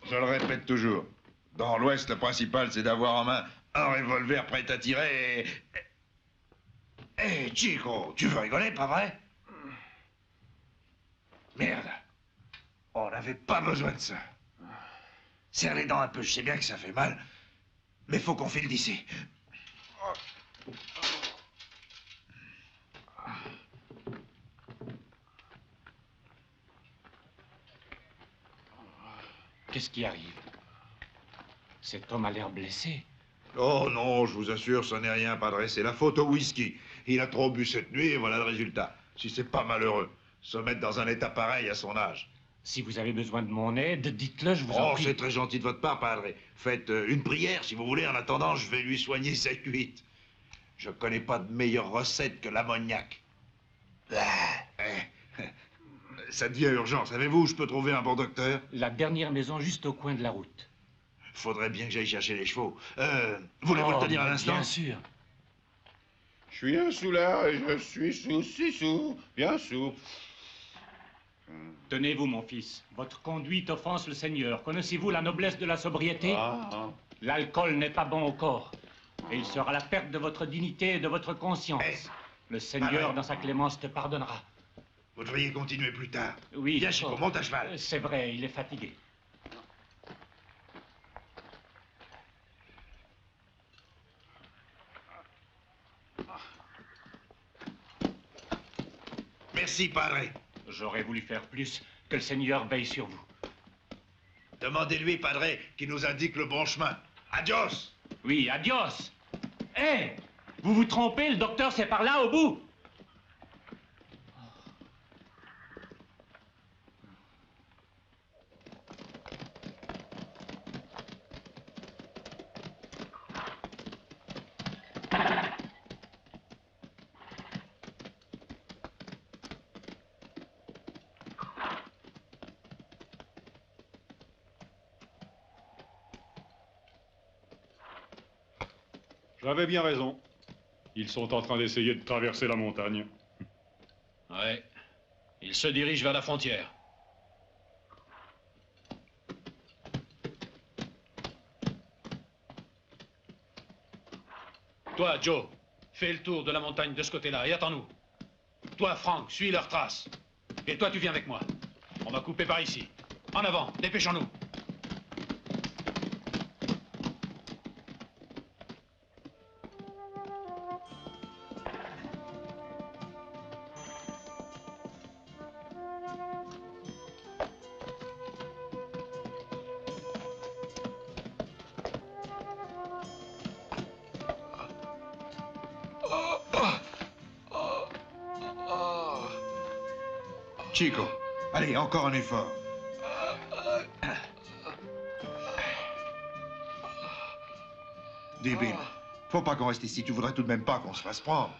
Je le répète toujours. Dans l'Ouest, le principal, c'est d'avoir en main un revolver prêt à tirer et... Hé, Chico, tu veux rigoler, pas vrai? Merde. On n'avait pas besoin de ça. Serre les dents un peu, je sais bien que ça fait mal, mais faut qu'on file d'ici. Qu'est-ce qui arrive? Cet homme a l'air blessé. Oh non, je vous assure, ce n'est rien, padre, c'est la faute au whisky. Il a trop bu cette nuit et voilà le résultat. Si c'est pas malheureux, se mettre dans un état pareil à son âge. Si vous avez besoin de mon aide, dites-le, je vous en Oh, prie. c'est très gentil de votre part, padre. Faites une prière, si vous voulez. En attendant, je vais lui soigner cette cuite. Je connais pas de meilleure recette que l'ammoniac. Ça devient urgent. Savez-vous où je peux trouver un bon docteur? La dernière maison juste au coin de la route. Faudrait bien que j'aille chercher les chevaux. Voulez-vous le tenir un instant? Bien sûr. Je suis un soulard et je suis sous, 6 sous, bien sous. Tenez-vous, mon fils. Votre conduite offense le Seigneur. Connaissez-vous la noblesse de la sobriété? L'alcool n'est pas bon au corps. Et il sera la perte de votre dignité et de votre conscience. Le Seigneur, dans sa clémence, te pardonnera. Vous devriez continuer plus tard. Oui. Viens, Chico, monte à cheval. C'est vrai, il est fatigué. Merci, padre. J'aurais voulu faire plus, que le Seigneur veille sur vous. Demandez-lui, padre, qu'il nous indique le bon chemin. Adios! Oui, adios! Hé! Vous vous trompez, le docteur, c'est par là, au bout! J'avais bien raison. Ils sont en train d'essayer de traverser la montagne. Ouais. Ils se dirigent vers la frontière. Toi, Joe, fais le tour de la montagne de ce côté-là et attends-nous. Toi, Frank, suis leurs traces. Et toi, tu viens avec moi. On va couper par ici. En avant, dépêchons-nous. Chico, allez, encore un effort. Débile. Faut pas qu'on reste ici. Tu voudrais tout de même pas qu'on se fasse prendre.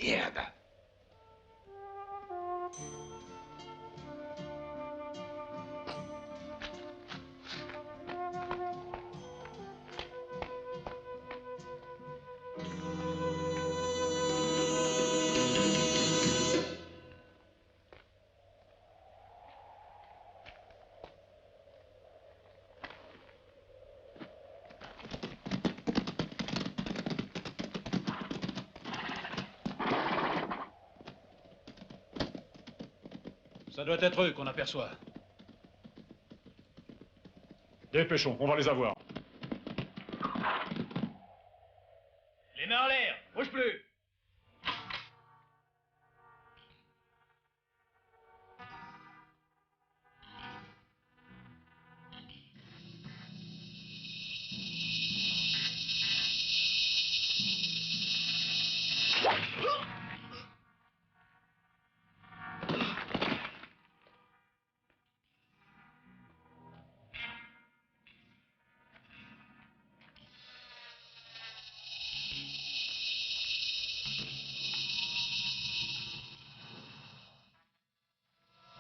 Merde. Ça doit être eux qu'on aperçoit. Dépêchons, on va les avoir. Les mains en l'air, bouge plus.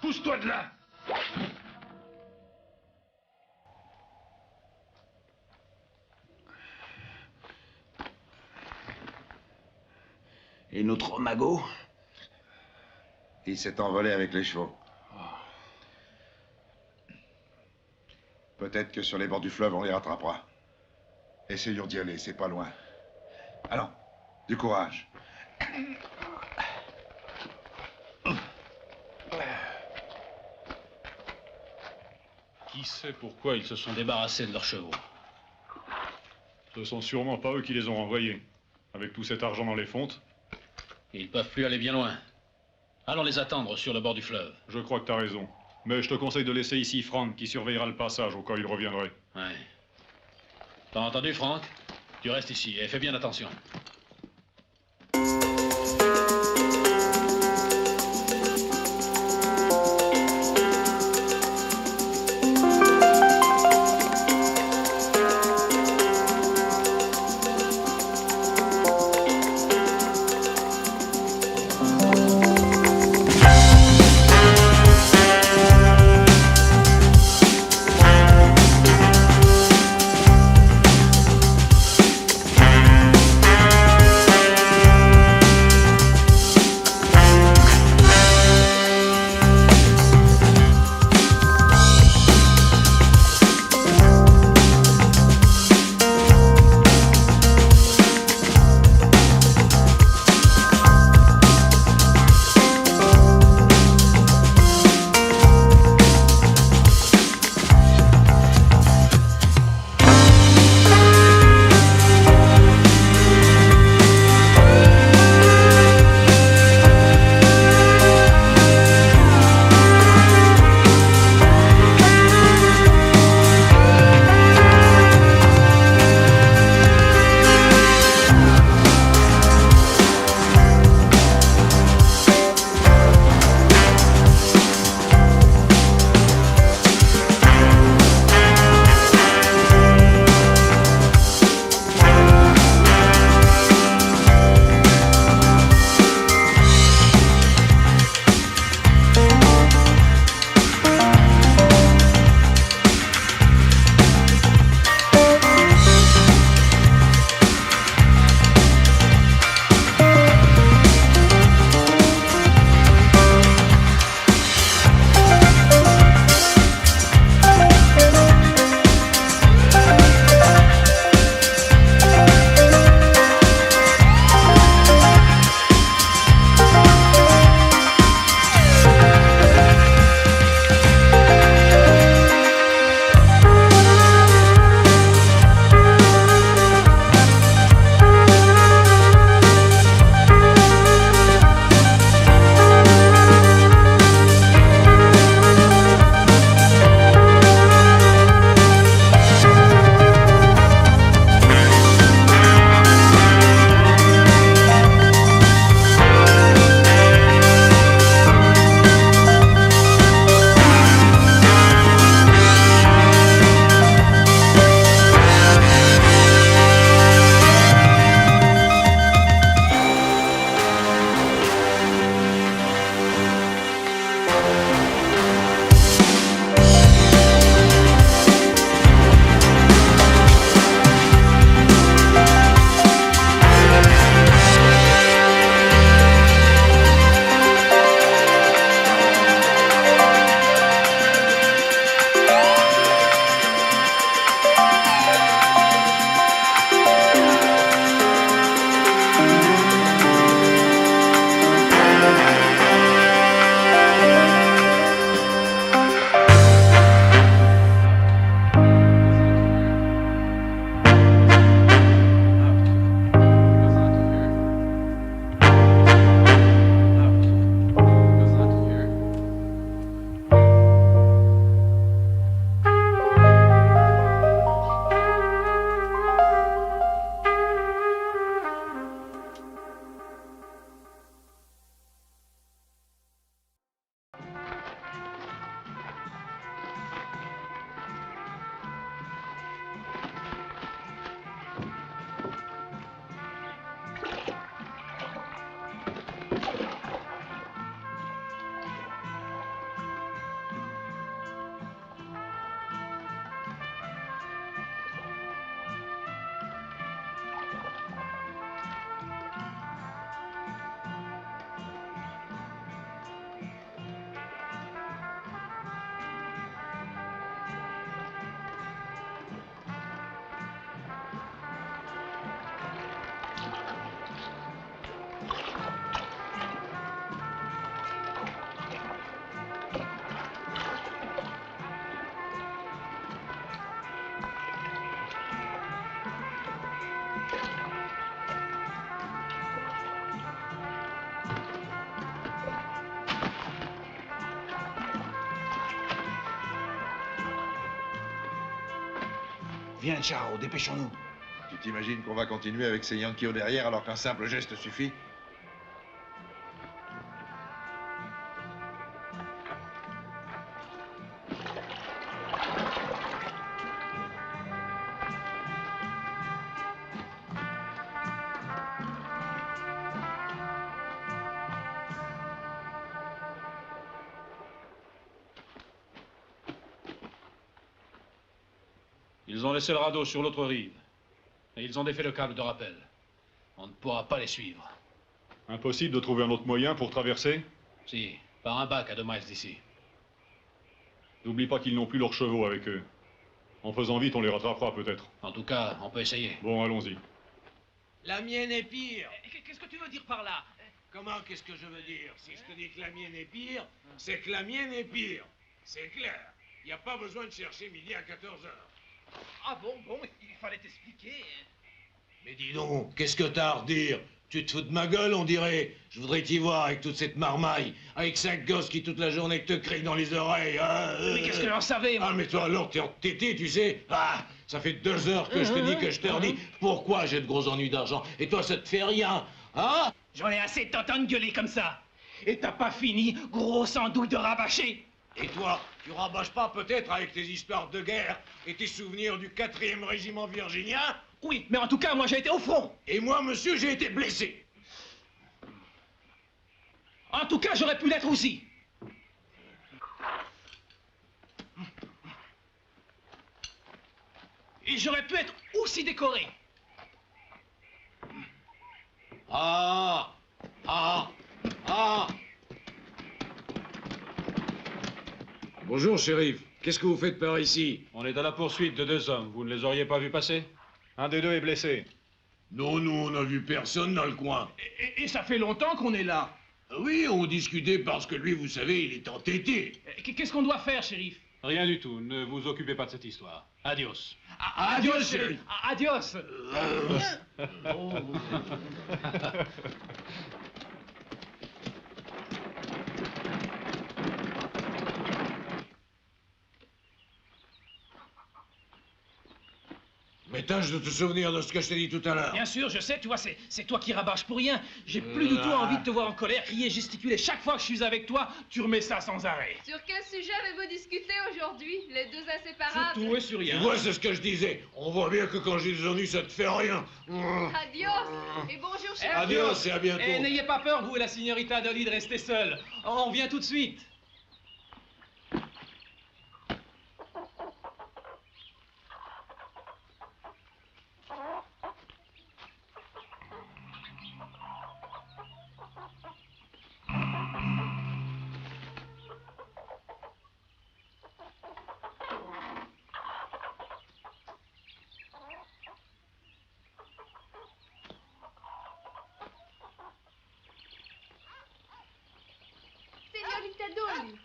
Pousse-toi de là! Et notre magot? Il s'est envolé avec les chevaux. Peut-être que sur les bords du fleuve, on les rattrapera. Essayons d'y aller, c'est pas loin. Allons, du courage. Qui sait pourquoi ils se sont débarrassés de leurs chevaux? Ce sont sûrement pas eux qui les ont envoyés. Avec tout cet argent dans les fontes. Ils peuvent plus aller bien loin. Allons les attendre sur le bord du fleuve. Je crois que t'as raison. Mais je te conseille de laisser ici Frank qui surveillera le passage au cas où il reviendrait. Ouais. T'as entendu, Frank? Tu restes ici et fais bien attention. Viens, Chao, dépêchons-nous. Tu t'imagines qu'on va continuer avec ces Yankees au derrière alors qu'un simple geste suffit? Ils ont laissé le radeau sur l'autre rive. Et ils ont défait le câble de rappel. On ne pourra pas les suivre. Impossible de trouver un autre moyen pour traverser? Si, par un bac à 2 miles d'ici. N'oublie pas qu'ils n'ont plus leurs chevaux avec eux. En faisant vite, on les rattrapera peut-être. En tout cas, on peut essayer. Bon, allons-y. La mienne est pire. Qu'est-ce que tu veux dire par là? Comment qu'est-ce que je veux dire? Si je te dis que la mienne est pire, c'est que la mienne est pire. C'est clair. Il n'y a pas besoin de chercher midi à 14 heures. Ah bon, il fallait t'expliquer. Mais dis donc, qu'est-ce que t'as à redire? Tu te fous de ma gueule, on dirait. Je voudrais t'y voir avec toute cette marmaille, avec 5 gosses qui toute la journée te crient dans les oreilles. Mais qu'est-ce que j'en savais, moi? Ah, mais toi alors, t'es entêté, tu sais. Ah, ça fait 2 heures que je te dis que je te redis. Pourquoi j'ai de gros ennuis d'argent? Et toi, ça te fait rien, hein? J'en ai assez de t'entendre gueuler comme ça. Et t'as pas fini, gros sandouille de rabâcher. Et toi, tu rabâches pas peut-être avec tes histoires de guerre et tes souvenirs du 4e régiment virginien? Oui, mais en tout cas, moi j'ai été au front. Et moi, monsieur, j'ai été blessé. En tout cas, j'aurais pu l'être aussi. Et j'aurais pu être aussi décoré. Ah! Bonjour, shérif. Qu'est-ce que vous faites par ici? On est à la poursuite de 2 hommes. Vous ne les auriez pas vus passer? Un des 2 est blessé. Non, nous, on n'a vu personne dans le coin. Et ça fait longtemps qu'on est là. Oui, on discutait parce que lui, vous savez, il est entêté. Qu'est-ce qu'on doit faire, shérif? Rien du tout. Ne vous occupez pas de cette histoire. Adios. Adios, shérif. Adios. Mais tâche de te souvenir de ce que je t'ai dit tout à l'heure. Bien sûr, je sais, tu vois, c'est toi qui rabâches pour rien. J'ai plus du tout envie de te voir en colère, crier, gesticuler. Chaque fois que je suis avec toi, tu remets ça sans arrêt. Sur quel sujet avez-vous discuté aujourd'hui, les 2 inséparables? Sur tout et sur rien. Tu vois, c'est ce que je disais. On voit bien que quand j'ai des ennuis, ça te fait rien. Adios et bonjour, cher. Adios et à bientôt. Et n'ayez pas peur, vous et la signorita Dolly, de rester seuls. On vient tout de suite. Señorita Dolly.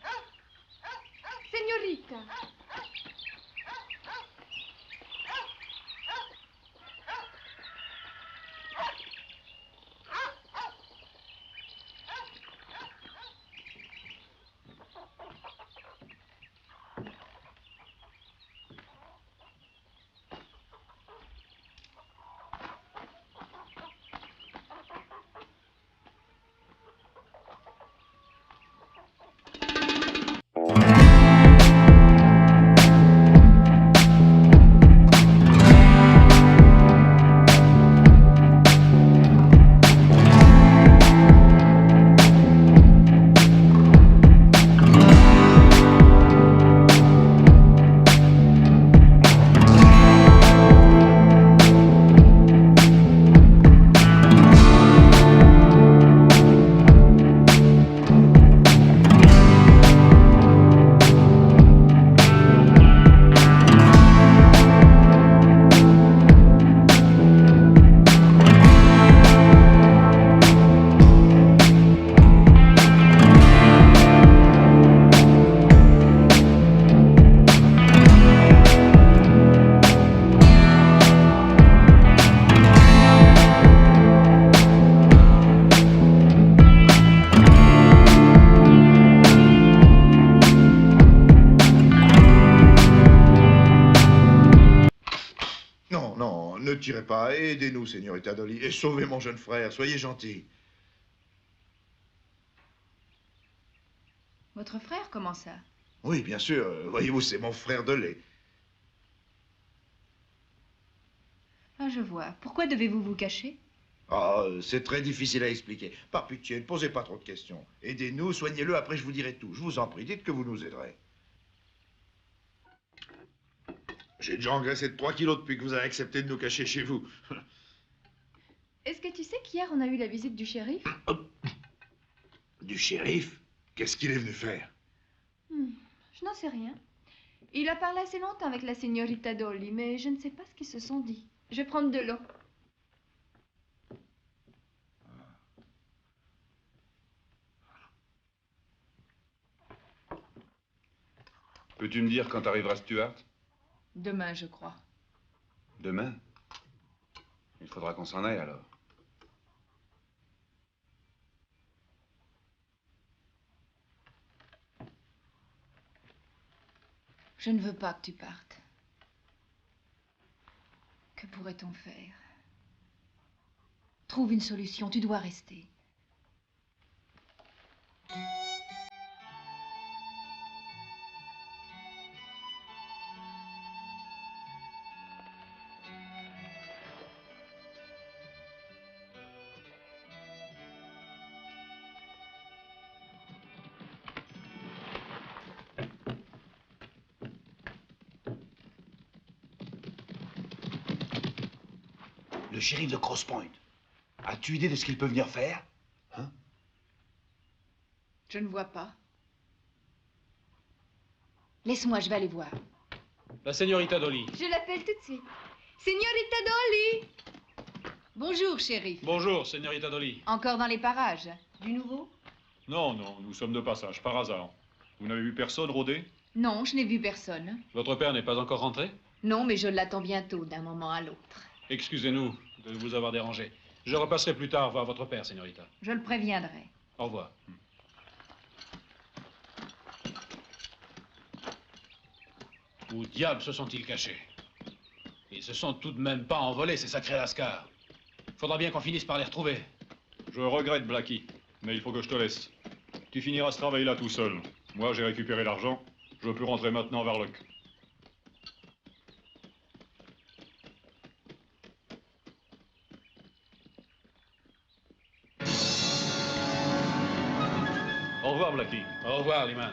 Señorita. dirai pas. Aidez-nous, Señorita Dolly, et sauvez mon jeune frère. Soyez gentil. Votre frère, comment ça? Oui, bien sûr. Voyez-vous, c'est mon frère de lait. Ah, je vois. Pourquoi devez-vous vous cacher? Ah, c'est très difficile à expliquer. Par pitié, ne posez pas trop de questions. Aidez-nous, soignez-le, après je vous dirai tout. Je vous en prie, dites que vous nous aiderez. J'ai déjà engraissé de 3 kilos depuis que vous avez accepté de nous cacher chez vous. Est-ce que tu sais qu'hier, on a eu la visite du shérif? Du shérif? Qu'est-ce qu'il est venu faire? Je n'en sais rien. Il a parlé assez longtemps avec la Señorita Dolly, mais je ne sais pas ce qu'ils se sont dit. Je vais prendre de l'eau. Peux-tu me dire quand arrivera Stuart? Demain, je crois. Demain? Il faudra qu'on s'en aille alors. Je ne veux pas que tu partes. Que pourrait-on faire? Trouve une solution, tu dois rester. Le shérif de Cross Point. As-tu idée de ce qu'il peut venir faire? Hein? Je ne vois pas. Laisse-moi, je vais aller voir. La Señorita Dolly. Je l'appelle tout de suite. Señorita Dolly! Bonjour, shérif. Bonjour, Señorita Dolly. Encore dans les parages. Du nouveau? Non, non, nous sommes de passage, par hasard. Vous n'avez vu personne rôder? Non, je n'ai vu personne. Votre père n'est pas encore rentré? Non, mais je l'attends bientôt, d'un moment à l'autre. Excusez-nous de vous avoir dérangé. Je repasserai plus tard voir votre père, Señorita. Je le préviendrai. Au revoir. Où diable se sont-ils cachés? Ils se sont tout de même pas envolés, ces sacrés lascars. Faudra bien qu'on finisse par les retrouver. Je regrette, Blackie, mais il faut que je te laisse. Tu finiras ce travail-là tout seul. Moi, j'ai récupéré l'argent. Je peux rentrer maintenant vers Locke. Au revoir, Blackie. Au revoir, Lyman.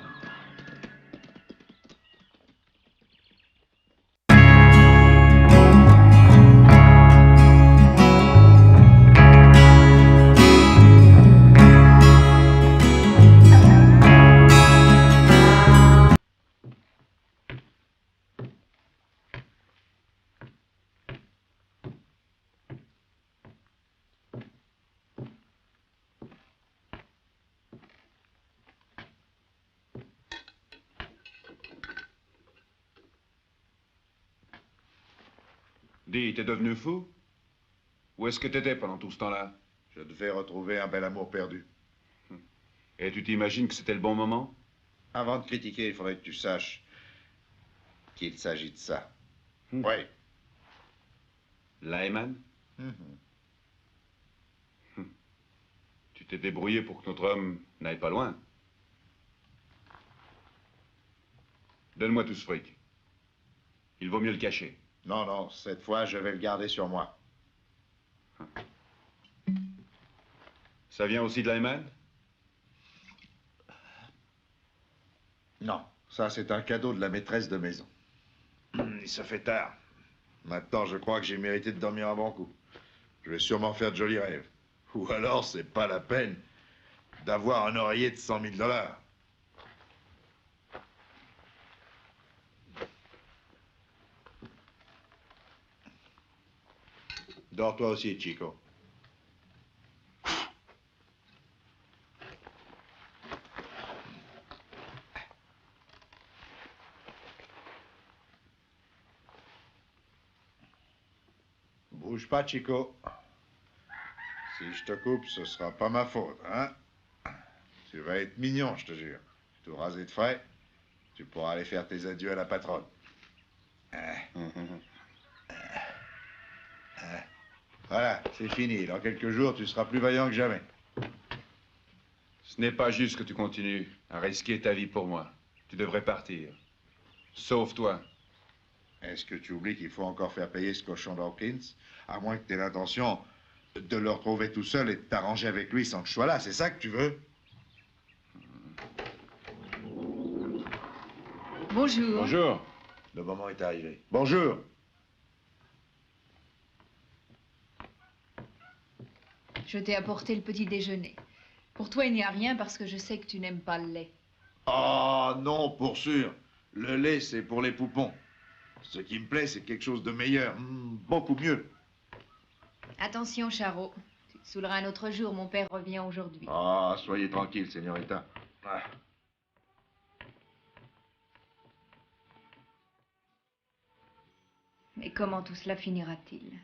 Dis, t'es devenu fou? Où est-ce que t'étais pendant tout ce temps-là? Je devais retrouver un bel amour perdu. Et tu t'imagines que c'était le bon moment? Avant de critiquer, il faudrait que tu saches qu'il s'agit de ça. Oui. Lyman? Tu t'es débrouillé pour que notre homme n'aille pas loin. Donne-moi tout ce fric. Il vaut mieux le cacher. Non, non, cette fois, je vais le garder sur moi. Ça vient aussi de Lyman? Non, ça c'est un cadeau de la maîtresse de maison. Il se fait tard. Maintenant, je crois que j'ai mérité de dormir un bon coup. Je vais sûrement faire de jolis rêves. Ou alors, c'est pas la peine d'avoir un oreiller de 100 000 $. Dors toi aussi, Chico. Bouge pas, Chico. Si je te coupe, ce sera pas ma faute, hein? Tu vas être mignon, je te jure. Tout rasé de frais, tu pourras aller faire tes adieux à la patronne. Voilà, c'est fini. Dans quelques jours, tu seras plus vaillant que jamais. Ce n'est pas juste que tu continues à risquer ta vie pour moi. Tu devrais partir. Sauve-toi. Est-ce que tu oublies qu'il faut encore faire payer ce cochon d'Hawkins? À moins que tu aies l'intention de le retrouver tout seul et de t'arranger avec lui sans que je sois là. C'est ça que tu veux? Bonjour. Bonjour. Le moment est arrivé. Bonjour. Je t'ai apporté le petit déjeuner. Pour toi, il n'y a rien parce que je sais que tu n'aimes pas le lait. Oh non, pour sûr. Le lait, c'est pour les poupons. Ce qui me plaît, c'est quelque chose de meilleur. Beaucoup mieux. Attention, Charo. Tu te saouleras un autre jour. Mon père revient aujourd'hui. Ah, soyez tranquille, señorita. Ah. Mais comment tout cela finira-t-il?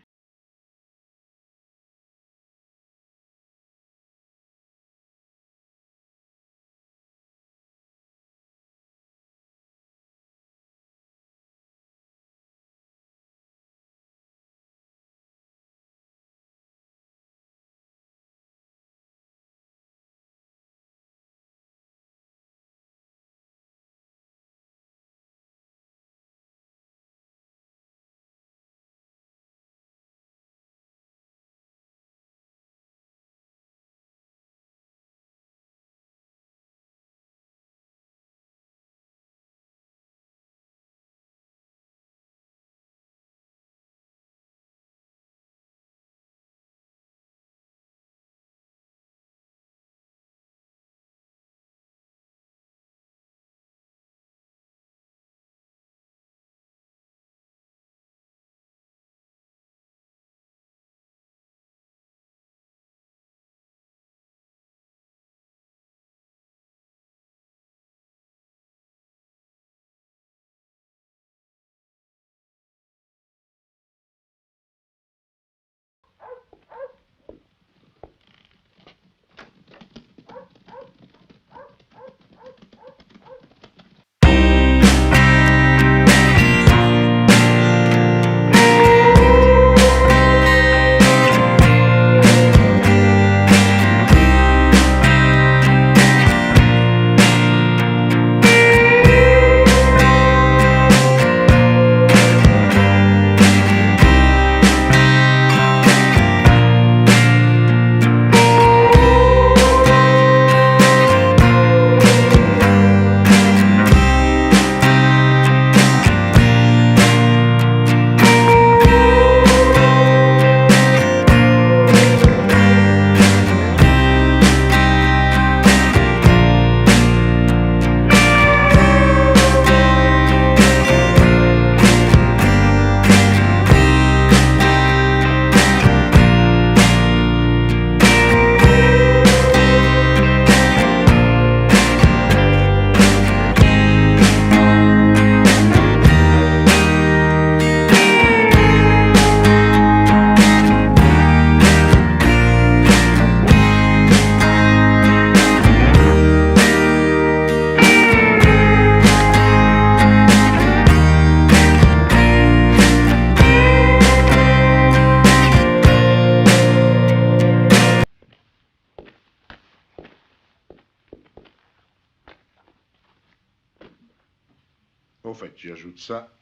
Au fait, tu ajoutes ça,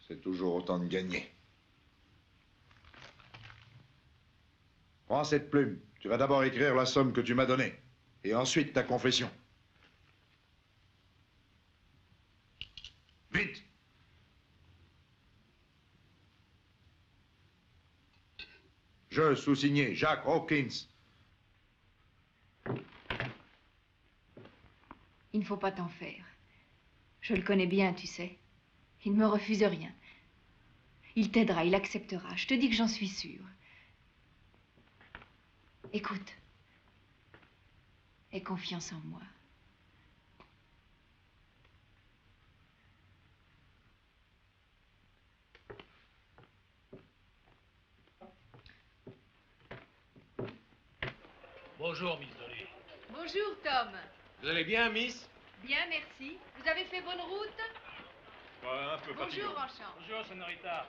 c'est toujours autant de gagné. Prends cette plume. Tu vas d'abord écrire la somme que tu m'as donnée. Et ensuite ta confession. Vite! Je, sous-signé Jacques Hawkins. Il ne faut pas t'en faire. Je le connais bien, tu sais. Il ne me refuse rien. Il t'aidera, il acceptera. Je te dis que j'en suis sûre. Écoute. Aie confiance en moi. Bonjour, Miss Dolly. Bonjour, Tom. Vous allez bien, Miss? Bien, merci. Vous avez fait bonne route? Ouais, un peu fatigué. Bonjour, Enchant. Bonjour, Senorita.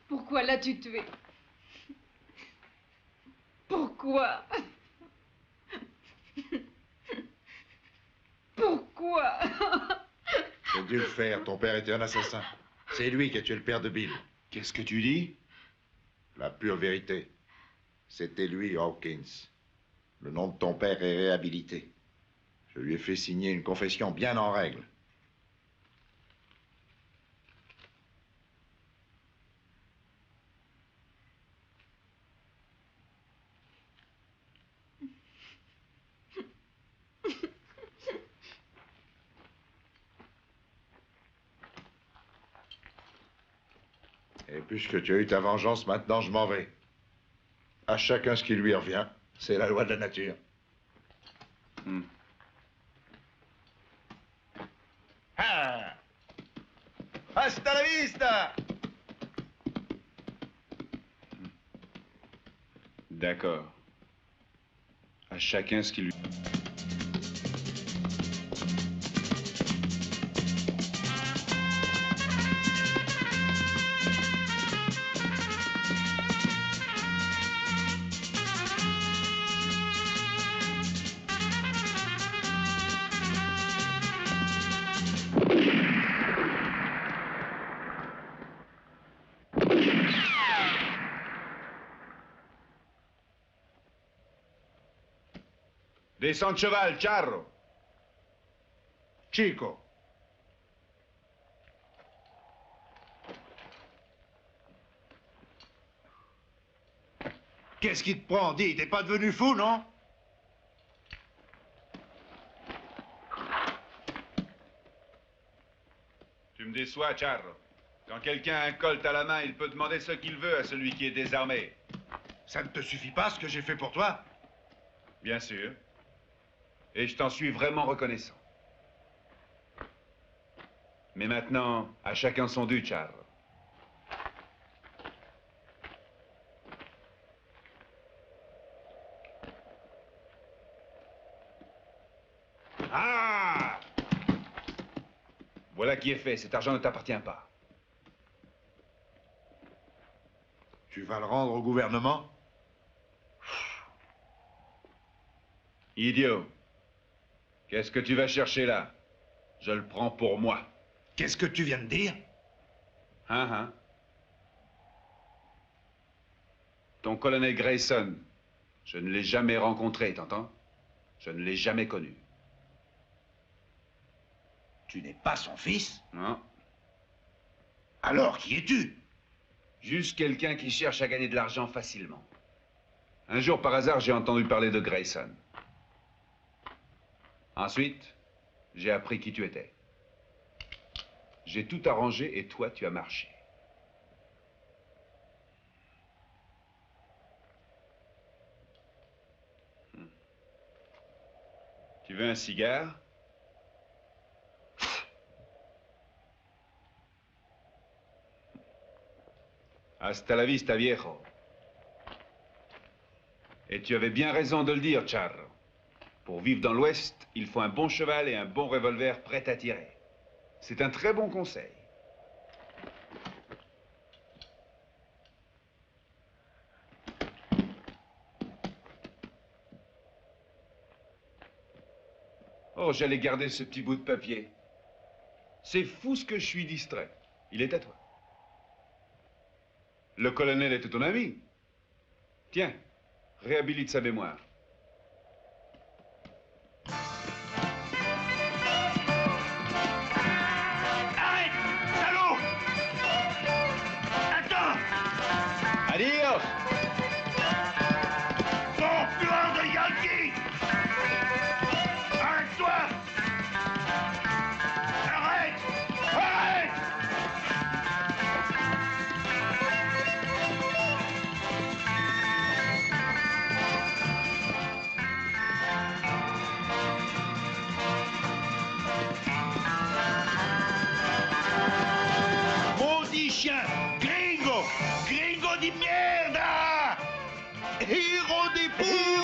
Pourquoi l'as-tu tué? Pourquoi? Pourquoi? J'ai dû le faire. Ton père était un assassin. C'est lui qui a tué le père de Bill. Qu'est-ce que tu dis? La pure vérité. C'était lui, Hawkins. Le nom de ton père est réhabilité. Je lui ai fait signer une confession bien en règle. Et puisque tu as eu ta vengeance, maintenant je m'en vais. À chacun ce qui lui revient. C'est la loi de la nature. Ah! Hasta la vista! D'accord. À chacun ce qui lui... Descends de cheval, Charro. Chico. Qu'est-ce qui te prend? Dis, t'es pas devenu fou, non? Tu me déçois, Charro. Quand quelqu'un a un colt à la main, il peut demander ce qu'il veut à celui qui est désarmé. Ça ne te suffit pas ce que j'ai fait pour toi? Bien sûr. Et je t'en suis vraiment reconnaissant. Mais maintenant, à chacun son dû, Charles. Ah! Voilà qui est fait. Cet argent ne t'appartient pas. Tu vas le rendre au gouvernement? Idiot. Qu'est-ce que tu vas chercher là? Je le prends pour moi. Qu'est-ce que tu viens de dire? Hein? Ton colonel Grayson, je ne l'ai jamais rencontré, t'entends? Je ne l'ai jamais connu. Tu n'es pas son fils? Non. Alors, qui es-tu? Juste quelqu'un qui cherche à gagner de l'argent facilement. Un jour, par hasard, j'ai entendu parler de Grayson. Ensuite, j'ai appris qui tu étais. J'ai tout arrangé et toi, tu as marché. Tu veux un cigare? Hasta la vista, viejo. Et tu avais bien raison de le dire, Charro. Pour vivre dans l'Ouest, il faut un bon cheval et un bon revolver prêt à tirer. C'est un très bon conseil. Oh, j'allais garder ce petit bout de papier. C'est fou ce que je suis distrait. Il est à toi. Le colonel était ton ami. Tiens, réhabilite sa mémoire. Arrête, salaud! Attends! Adios! Bon puant de Yankee! Arrête-toi! Arrête! Arrête! Maudit chien! Gringo! Gringo di mierda! Héros des poules!